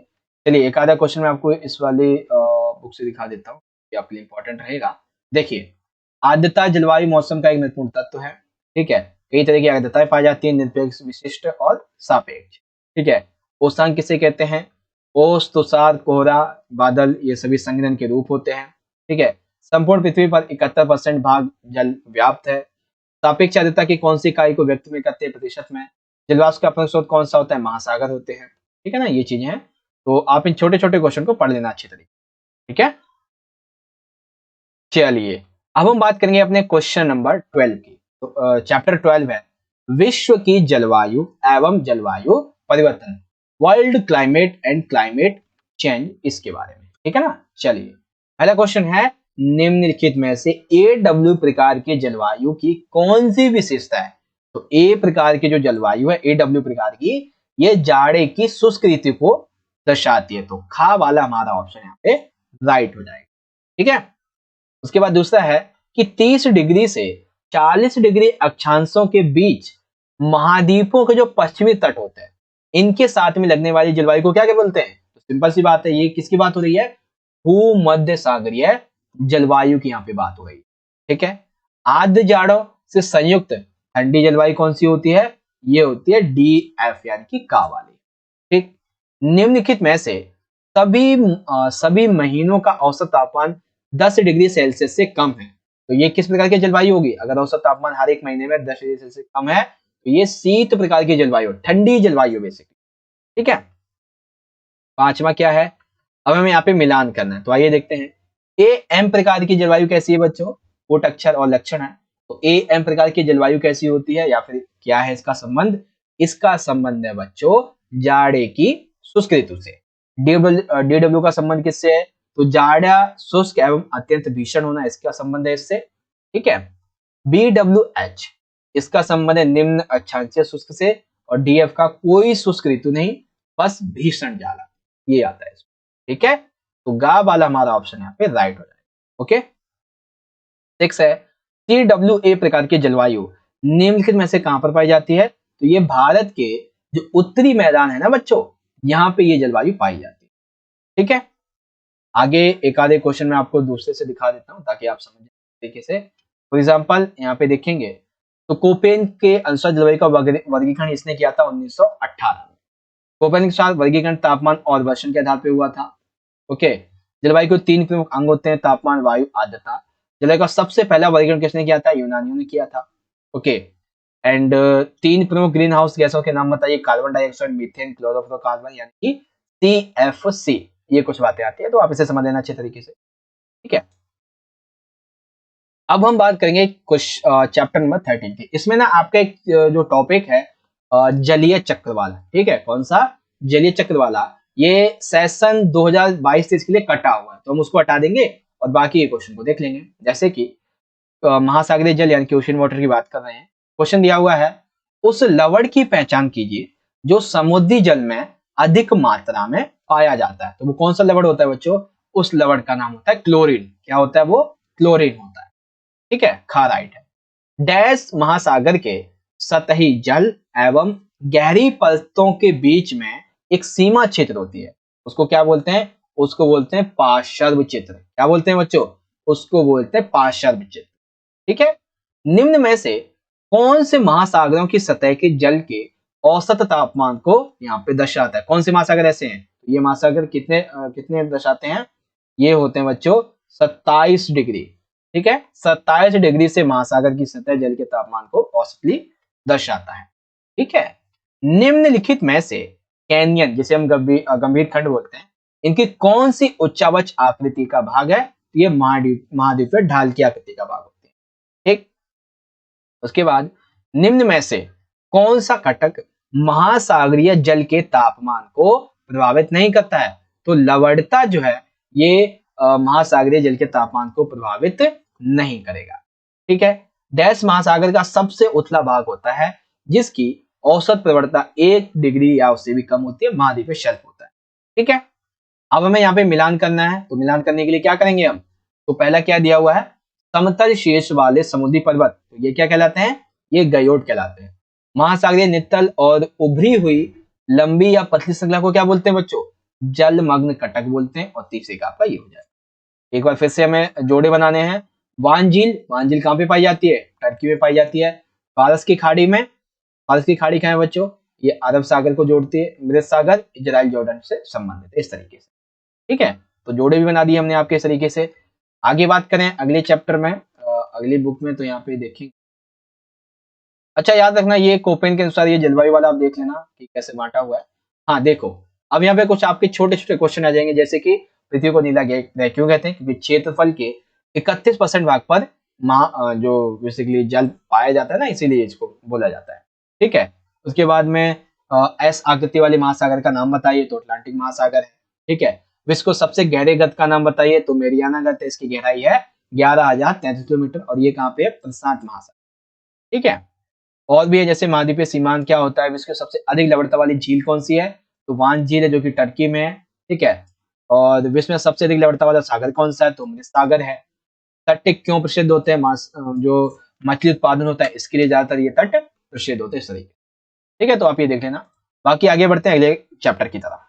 Speaker 1: चलिए एक आधा क्वेश्चन मैं आपको इस वाली बुक से दिखा देता हूँ, ये आपके लिए इंपॉर्टेंट रहेगा। देखिए, आर्द्रता जलवायु मौसम का एक महत्वपूर्ण तत्व है। ठीक है, कई तरह की आर्द्रताएं पाई जाती है, निरपेक्ष, विशिष्ट और सापेक्ष। ठीक है, औसत किसे कहते हैं? ओस, तुषार, कोहरा, बादल, ये सभी संघनन के रूप होते हैं। ठीक है, संपूर्ण पृथ्वी पर 71% भाग जल व्याप्त है। सापेक्ष आर्द्रता की कौन सी इकाई को व्यक्त में करते हैं प्रतिशत में? जलवाष्प का प्रमुख स्रोत कौन सा होता है? महासागर होते हैं। ठीक है ना, ये चीजें हैं, तो आप इन छोटे छोटे क्वेश्चन को पढ़ लेना अच्छे तरीके। ठीक है, चलिए अब हम बात करेंगे अपने क्वेश्चन नंबर 12 की। तो चैप्टर 12 है विश्व की जलवायु एवं जलवायु परिवर्तन, world climate and climate change, इसके बारे में। ठीक है ना, चलिए पहला क्वेश्चन है निम्नलिखित में से AW प्रकार के जलवायु की कौन सी विशेषता है? तो ए प्रकार की जो जलवायु है, AW प्रकार की, ये जाड़े की शुष्क ऋतु को दर्शाती है। तो खा वाला हमारा ऑप्शन यहाँ पे राइट हो जाएगा। ठीक है, उसके बाद दूसरा है कि 30 डिग्री से 40 डिग्री अक्षांशों के बीच महाद्वीपों के जो पश्चिमी तट होते हैं, इनके साथ में लगने वाली जलवायु को क्या क्या बोलते हैं? तो सिंपल सी बात है, ये किसकी बात हो रही है? भूमध्य सागरीय जलवायु की यहाँ पे बात हो रही है। ठीक है, आर्द्र जाड़ों से संयुक्त ठंडी जलवायु कौन सी होती है? ये होती है DF यानी कि का वाली। ठीक, निम्नलिखित में से सभी महीनों का औसत तापमान 10 डिग्री सेल्सियस से कम है, तो ये किस प्रकार की जलवायु होगी? अगर औसत तापमान हर एक महीने में 10 डिग्री सेल्सियस से कम है, तो ये शीत प्रकार की जलवायु, ठंडी जलवायु बेसिकली। ठीक है, पांचवा क्या है? अब हमें यहाँ पे मिलान करना है, तो आइए देखते हैं। AM प्रकार की जलवायु कैसी है बच्चों? कोट अक्षर और लक्षण है। तो AM प्रकार की जलवायु कैसी होती है, या फिर क्या है इसका संबंध? इसका संबंध है बच्चों जाड़े की शुष्क ऋतु से। DW का संबंध किससे है? तो जाड़ा, शुष्क एवं अत्यंत भीषण होना, इसका संबंध है इससे। ठीक है, BWH इसका संबंध है निम्न अक्षांशीय शुष्क से, और DF का कोई शुष्क ऋतु नहीं, बस भीषण जाड़ा, ये आता है। ठीक है, तो गा वाला हमारा ऑप्शन यहाँ पे राइट हो जाएगा। ओके, 6 है CWA प्रकार की जलवायु निम्नलिखित में से कहां पर पाई जाती है? तो ये भारत के जो उत्तरी मैदान है ना बच्चों, यहाँ पे ये जलवायु पाई जाती है। ठीक है, आगे एक आधे क्वेश्चन में आपको दूसरे से दिखा देता हूं ताकि आप समझें तरीके से। फॉर एग्जाम्पल यहाँ पे देखेंगे तो कोपेन के अनुसार जलवायु का वर्गीकरण इसने किया था 1918 में। कोपेन के अनुसार वर्गीकरण तापमान और वर्षण के आधार पर हुआ था। ओके, जलवायु के 3 प्रमुख अंग होते हैं, तापमान, वायु, आर्द्रता। जलवायु का सबसे पहला वर्गीकरण किसने किया था? यूनानियों ने किया था। ओके, एंड 3 प्रमुख ग्रीन हाउस गैसों के नाम बताइए? कार्बन डाइऑक्साइड, मीथेन, क्लोरोफ्लोरोकार्बन यानी कि CFC। ये कुछ बातें आती है, तो आप इसे समझ लेना अच्छे तरीके से। ठीक है, अब हम बात करेंगे चैप्टर नंबर 13 की। इसमें ना आपका एक जो टॉपिक है जलीय चक्र वाला। ठीक है, कौन सा? जलीय चक्र वाला। ये सेशन 2022-23 के लिए कटा हुआ है, तो हम उसको हटा देंगे और बाकी ये क्वेश्चन को देख लेंगे। जैसे कि महासागरीय जल यानी कि ओशन वाटर की बात कर रहे हैं। क्वेश्चन दिया हुआ है, उस लवण की पहचान कीजिए जो समुद्री जल में अधिक मात्रा में पाया जाता है। तो वो कौन सा लवण होता है बच्चों? उस लवण का नाम होता है क्लोरीन। क्या होता है वो? क्लोरीन होता है। ठीक है, खाराइट है। डैश महासागर के सतही जल एवं गहरी परतों के बीच में एक सीमा क्षेत्र होती है, उसको क्या बोलते हैं? उसको बोलते हैं पार्श्व चित्र। क्या बोलते हैं बच्चों? उसको बोलते हैं पार्श्व चित्र। ठीक है, निम्न में से कौन से महासागरों की सतह के जल के औसत तापमान को यहाँ पे दर्शाता है? कौन से महासागर ऐसे हैं? ये महासागर कितने दर्शाते हैं? ये होते हैं बच्चों 27 डिग्री। ठीक है, 27 डिग्री से महासागर की सतह जल के तापमान को औसतली दर्शाता है। ठीक है, निम्नलिखित में से कैनियन, जिसे हम गंभीर खंड बोलते हैं, इनकी कौन सी उच्चावच आकृति का भाग है? तो ये महाद्वीपीय ढाल की आकृति का भाग होती है। ठीक, उसके बाद निम्न में से कौन सा घटक महासागरीय जल के तापमान को प्रभावित नहीं करता है? तो लवणता जो है ये महासागरीय जल के तापमान को प्रभावित नहीं करेगा। ठीक है, डैश महासागर का सबसे उथला भाग होता है जिसकी औसत प्रवणता 1 डिग्री या उससे भी कम होती है, महाद्वीपीय शेल्फ होता है। ठीक है, अब हमें यहाँ पे मिलान करना है, तो मिलान करने के लिए क्या करेंगे हम? तो पहला क्या दिया हुआ है, समतल शीर्ष वाले समुद्री पर्वत, तो ये क्या कहलाते हैं, ये गयोट कहलाते हैं। महासागरीय नित्तल और उभरी हुई लंबी या पतली श्रृंखला को क्या बोलते हैं बच्चों, जलमग्न कटक बोलते हैं। और तीसरे का आपका ये हो जाएगा। एक बार फिर से हमें जोड़े बनाने हैं। वांझील, वांझील कहाँ पे पाई जाती है, टर्की में पाई जाती है। फारस की खाड़ी में, फारस की खाड़ी कहाँ है बच्चों, ये अरब सागर को जोड़ती है। मृत सागर इजराइल जॉर्डन से संबंधित है, इस तरीके से। ठीक है, तो जोड़े भी बना दिए हमने आपके इस तरीके से। आगे बात करें अगले चैप्टर में, अगली बुक में, तो यहाँ पे देखिए, अच्छा याद रखना ये कोपेन के अनुसार ये जलवायु वाला आप देख लेना कि कैसे बांटा हुआ है। हाँ देखो, अब यहाँ पे कुछ आपके छोटे छोटे क्वेश्चन आ जाएंगे, जैसे कि पृथ्वी को नीला ग्रह क्यों कहते हैं, क्योंकि क्षेत्रफल के 31% भाग पर जो बेसिकली जल पाया जाता है ना, इसीलिए इसको बोला जाता है। ठीक है, उसके बाद में एस आकृति वाले महासागर का नाम बताइए, तो अटलांटिक महासागर है। ठीक है, विश्व को सबसे गहरे गत का नाम बताइए, तो मेरियाना गत है, इसकी गहराई है 11,033 किलोमीटर, और ये कहाँ पे है, प्रशांत महासागर। ठीक है, और भी है, जैसे महाद्वीपीय सीमांत क्या होता है, विश्व की सबसे अधिक लवणता वाली झील कौन सी है, तो वान झील है, जो कि टर्की में है। ठीक है, और विश्व में सबसे अधिक लवणता वाला सागर कौन सा है, तो मृत सागर है। तट क्यों प्रसिद्ध होते हैं, जो मछली उत्पादन होता है, इसके लिए ज्यादातर ये तट प्रसिद्ध होते हैं, इस तरीके। ठीक है, तो आप ये देख लेना। बाकी आगे बढ़ते हैं अगले चैप्टर की तरफ।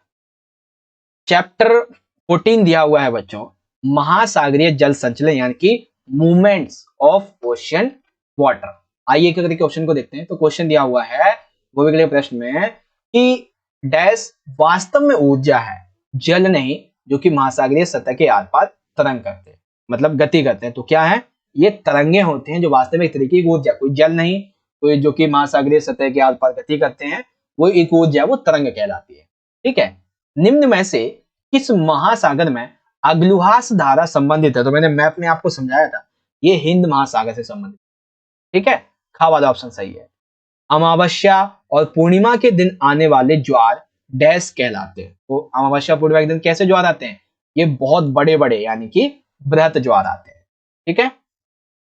Speaker 1: चैप्टर 14 दिया हुआ है बच्चों, महासागरीय जल संचलन, यानी कि मूवमेंट्स ऑफ ओशियन वाटर। आइए एक करके क्वेश्चन को देखते हैं। तो क्वेश्चन दिया हुआ है वो अगले प्रश्न में कि डैश वास्तव में ऊर्जा है, जल नहीं, जो कि महासागरीय सतह के आर पार तरंग करते हैं, मतलब गति करते हैं। तो क्या है, ये तरंगे होते हैं जो वास्तव में एक तरीके की ऊर्जा, कोई जल नहीं, कोई जो कि महासागरीय सतह के आर पार गति करते हैं, वो एक ऊर्जा, वो तरंग कहलाती है। ठीक है, निम्न में से किस महासागर में अग्लुहास धारा संबंधित है, तो मैंने मैप में आपको समझाया था, ये हिंद महासागर से संबंधित। ठीक है, खा वाला ऑप्शन सही है। अमावस्या और पूर्णिमा के दिन आने वाले ज्वार डैश कहलाते हैं। तो अमावस्या पूर्णिमा के दिन कैसे ज्वार आते हैं, ये बहुत बड़े बड़े यानी कि बृहत ज्वार आते हैं। ठीक है,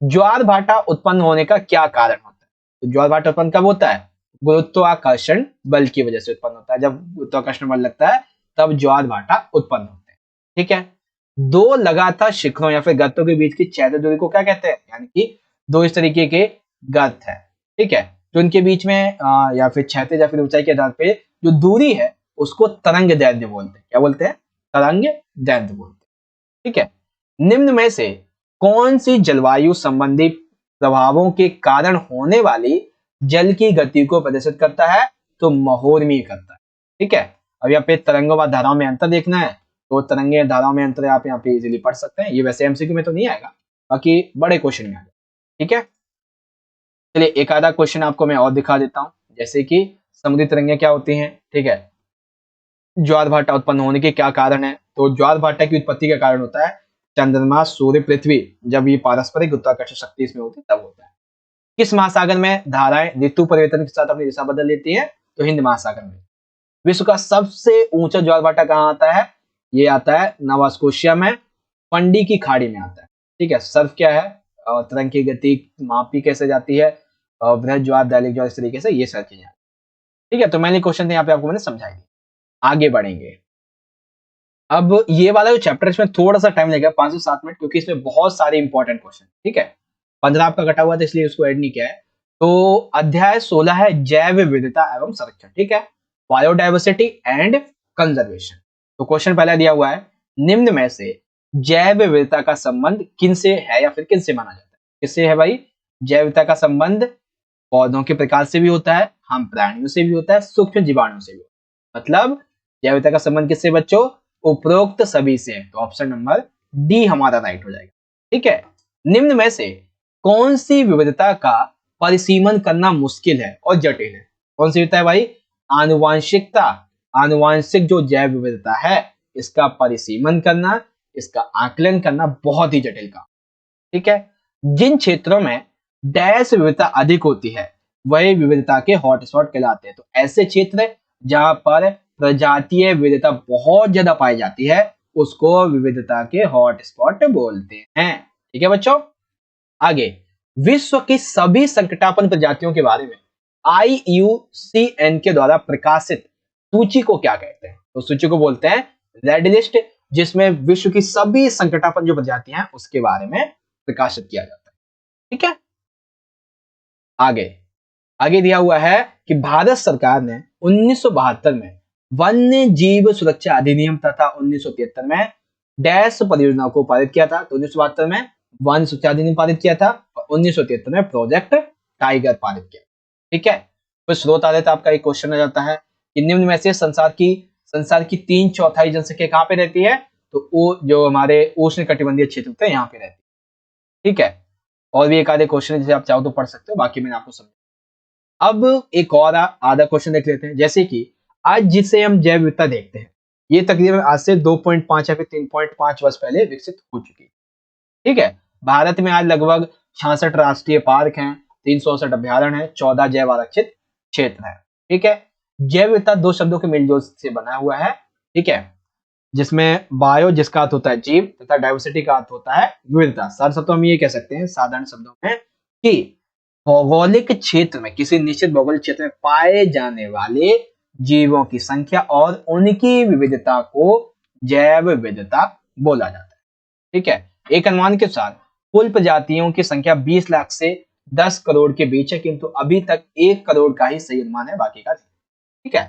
Speaker 1: ज्वार भाटा उत्पन्न होने का क्या कारण होता है, तो ज्वार भाटा उत्पन्न कब होता है, गुरुत्वाकर्षण बल की वजह से उत्पन्न होता है। जब गुरुत्वाकर्षण बल लगता है तब ज्वार भाटा उत्पन्न होते हैं। ठीक है, दो लगातार शिखरों या फिर गर्तों के बीच की क्षैतिज दूरी को क्या कहते हैं, यानी कि दो इस तरीके के गर्त है। ठीक है, तो इनके बीच में या फिर क्षैतिज या फिर ऊंचाई के आधार पे जो दूरी है उसको तरंग दैर्ध्य बोलते हैं। क्या बोलते हैं, तरंग दैर्ध्य बोलते हैं। ठीक है, निम्न में से कौन सी जलवायु संबंधी प्रभावों के कारण होने वाली जल की गति को प्रदर्शित करता है, तो महोर्मी करता है। ठीक है, अब यहाँ पे तरंगों व धाराओं में अंतर देखना है, तो तरंगे धाराओं में अंतर आप यहाँ पे इजीली पढ़ सकते हैं। ये वैसे एमसीक्यू में तो नहीं आएगा, बाकी बड़े क्वेश्चन में आएगा। ठीक है, चलिए एक आधा क्वेश्चन आपको मैं और दिखा देता हूं, जैसे कि समुद्री तरंगे क्या होती हैं। ठीक है, ज्वार भाटा उत्पन्न होने के क्या कारण है, तो ज्वार भाटा की उत्पत्ति का कारण होता है चंद्रमा, सूर्य, पृथ्वी, जब ये पारस्परिक गुरुत्वाकर्षण शक्ति इसमें होती है तब होता है। किस महासागर में धाराएं ऋतु परिवर्तन के साथ अपनी दिशा बदल लेती है, तो हिंद महासागर में। विश्व का सबसे ऊंचा ज्वार भाटा कहाँ आता है, ये आता है नोवा स्कोशिया में, पंडी की खाड़ी में आता है। ठीक है, सर्फ क्या है, तरंग की गति मापी कैसे जाती है, बृहद ज्वार, दैलिक ज्वार, इस तरीके से ये सर्च किया जाता है। ठीक है, तो मैंने क्वेश्चन यहाँ पे आपको मैंने समझाई दिया। आगे बढ़ेंगे। अब ये वाला जो चैप्टर इसमें थोड़ा सा टाइम लगेगा, 5 से 7 मिनट, क्योंकि इसमें बहुत सारे इंपॉर्टेंट क्वेश्चन। ठीक है, 15 आपका कटा हुआ था इसलिए उसको ऐड नहीं किया है। तो अध्याय 16 है जैव विविधता एवं संरक्षण। ठीक है, बायोडाइवर्सिटी एंड कंजर्वेशन। तो क्वेश्चन पहला दिया हुआ है, निम्न में से जैव विविधता का संबंध किनसे है या फिर किनसे माना जाता है। किससे है भाई, जैव विविधता का संबंध पौधों के प्रकार से भी होता है, हम प्राणियों से भी होता है, सूक्ष्म जीवाणुओं से भी होता है। मतलब जैव विविधता का संबंध किससे बच्चों, उपरोक्त सभी से है। तो ऑप्शन नंबर डी हमारा राइट हो जाएगा। ठीक है, निम्न में से कौन सी विविधता का परिसीमन करना मुश्किल है और जटिल है। कौन सी विविधता है भाई, आनुवांशिकता। आनुवांशिक जो जैव विविधता है इसका परिसीमन करना, इसका आकलन करना बहुत ही जटिल काम। ठीक है, जिन क्षेत्रों में डैश विविधता अधिक होती है वही विविधता के हॉटस्पॉट कहलाते हैं। तो ऐसे क्षेत्र जहां पर प्रजातीय विविधता बहुत ज्यादा पाई जाती है उसको विविधता के हॉटस्पॉट बोलते हैं। ठीक है बच्चों, आगे विश्व की सभी संकटापन्न प्रजातियों के बारे में IUCN के द्वारा प्रकाशित सूची को क्या कहते हैं, तो सूची को बोलते हैं रेड लिस्ट जिसमें विश्व की सभी संकटापन्न जो प्रजातियां हैं उसके बारे में प्रकाशित किया जाता है। ठीक है, आगे आगे दिया हुआ है कि भारत सरकार ने 1972 में वन्य जीव सुरक्षा अधिनियम तथा 1973 में डैश परियोजना को पारित किया था। तो 1972 में वन सुरक्षा अधिनियम पारित किया था और 1973 में प्रोजेक्ट टाइगर पारित किया। ठीक है, तो स्रोत आधारित आपका एक क्वेश्चन आ जाता है कि निम्न में से संसार की 3/4 जनसंख्या कहाँ पे रहती है? तो वो जो हमारे उष्ण कटिबंधीय क्षेत्र होते हैं यहाँ पे रहती है। ठीक है, और भी एक आधे क्वेश्चन है जिसे आप चाहो तो पढ़ सकते हो, बाकी मैंने आपको समझा। अब एक और आधा क्वेश्चन देख लेते हैं, जैसे कि आज जिसे हम जैव विविधता देखते हैं ये तकरीबन आज से 2.5 या फिर 3.5 वर्ष पहले विकसित हो चुकी है। ठीक है, भारत में आज लगभग 66 राष्ट्रीय पार्क हैं, 368 अभ्यारण्य हैं, 14 जैव आरक्षित क्षेत्र हैं। ठीक है, जैव विविधता दो शब्दों के मेलजोल से बना हुआ है। ठीक है, जिसमें बायो जिसका अर्थ होता है जीव तथा डाइवर्सिटी का अर्थ होता है विविधता। सारे शब्दों में ये कह सकते हैं साधारण शब्दों में कि भौगोलिक क्षेत्र में किसी निश्चित भौगोलिक क्षेत्र में पाए जाने वाले जीवों की संख्या और उनकी विविधता को जैव विविधता बोला जाता है। ठीक है, एक अनुमान के अनुसार कुल प्रजातियों की संख्या 20 लाख से 10 करोड़ के बीच है, किंतु अभी तक 1 करोड़ का ही सही अनुमान है, बाकी का नहीं। ठीक है,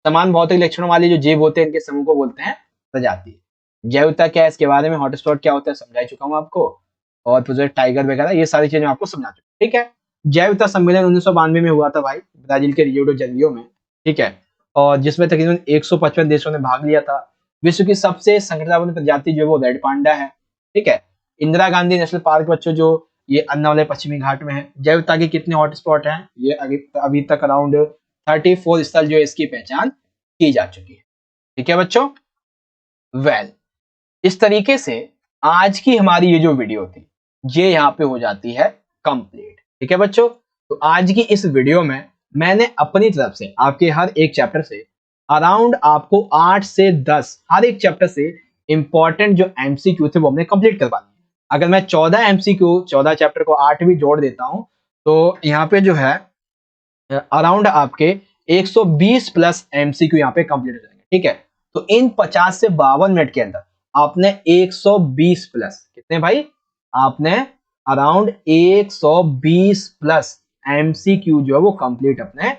Speaker 1: समान भौतिक लक्षणों वाले जो जीव होते हैं इनके समूह को बोलते हैं प्रजाति। जैव विविधता क्या है, इसके बारे में हॉटस्पॉट क्या होता है समझा चुका हूं आपको, और प्रोजेक्ट टाइगर वगैरह ये सारी चीजें आपको समझा चुका। ठीक है, जैव विविधता सम्मेलन 1992 में हुआ था भाई, ब्राजील के रियो डी जेनेरियो में। ठीक है, और जिसमें तकरीबन 155 देशों ने भाग लिया था। विश्व की सबसे संकटापन्न प्रजाति जो है वो रेड पांडा है। ठीक है, इंदिरा गांधी नेशनल पार्क बच्चों जो ये अन्नावलय पश्चिमी घाट में है। जैव विविधता के कितने हॉटस्पॉट हैं, ये अभी तक अराउंड 34 स्थल जो है इसकी पहचान की जा चुकी है। ठीक है बच्चों, वेल इस तरीके से आज की हमारी ये जो वीडियो थी ये यहाँ पे हो जाती है कंप्लीट। ठीक है बच्चों, तो आज की इस वीडियो में मैंने अपनी तरफ से आपके हर एक चैप्टर से अराउंड आपको 8 से 10 हर एक चैप्टर से इंपॉर्टेंट जो एमसीक्यू थे वो हमने कंप्लीट करवा दिए। अगर मैं 14 एमसीक्यू 14 चैप्टर को 8 भी जोड़ देता हूं तो यहाँ पे जो है अराउंड आपके 120 प्लस एमसीक्यू यहाँ पे कंप्लीट हो जाएंगे। ठीक है, तो इन 50 से 52 मिनट के अंदर आपने 120 प्लस कितने भाई, आपने अराउंड 120 प्लस एमसीक्यू जो है वो कंप्लीट अपने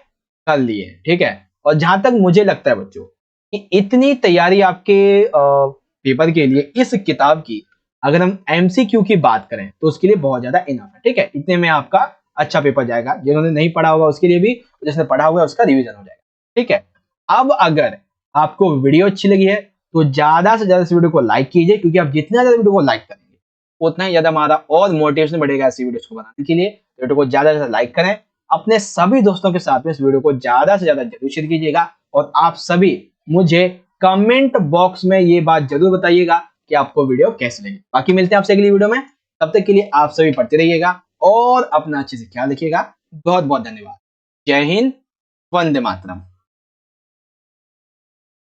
Speaker 1: कर लिए। ठीक है, और जहां तक मुझे लगता है बच्चों कि इतनी तैयारी आपके पेपर के लिए इस किताब की अगर हम एमसीक्यू की बात करें तो उसके लिए बहुत ज्यादा इनफ है। ठीक है, इतने में आपका अच्छा पेपर जाएगा, जिन्होंने नहीं पढ़ा होगा उसके लिए भी, जिसने पढ़ा हुआ है उसका रिवीजन हो जाएगा। ठीक है, अब अगर आपको वीडियो अच्छी लगी है तो ज्यादा से ज्यादा इस वीडियो को लाइक कीजिए, क्योंकि आप जितना ज्यादा वीडियो को लाइक करेंगे उतना ही ज्यादा हमारा और मोटिवेशन बढ़ेगा ऐसी वीडियोस को बनाने के लिए। तो वीडियो को ज्यादा से ज्यादा लाइक करें, अपने सभी दोस्तों के साथ में इस वीडियो को ज्यादा से ज्यादा जरूर शेयर कीजिएगा, और आप सभी मुझे कमेंट बॉक्स में ये बात जरूर बताइएगा कि आपको वीडियो कैसी लगी। बाकी मिलते हैं आपसे अगली वीडियो में, तब तक के लिए आप सभी पढ़ते रहिएगा और अपना अच्छे से ख्याल रखिएगा। बहुत बहुत धन्यवाद। जय हिंद, वंदे मातरम।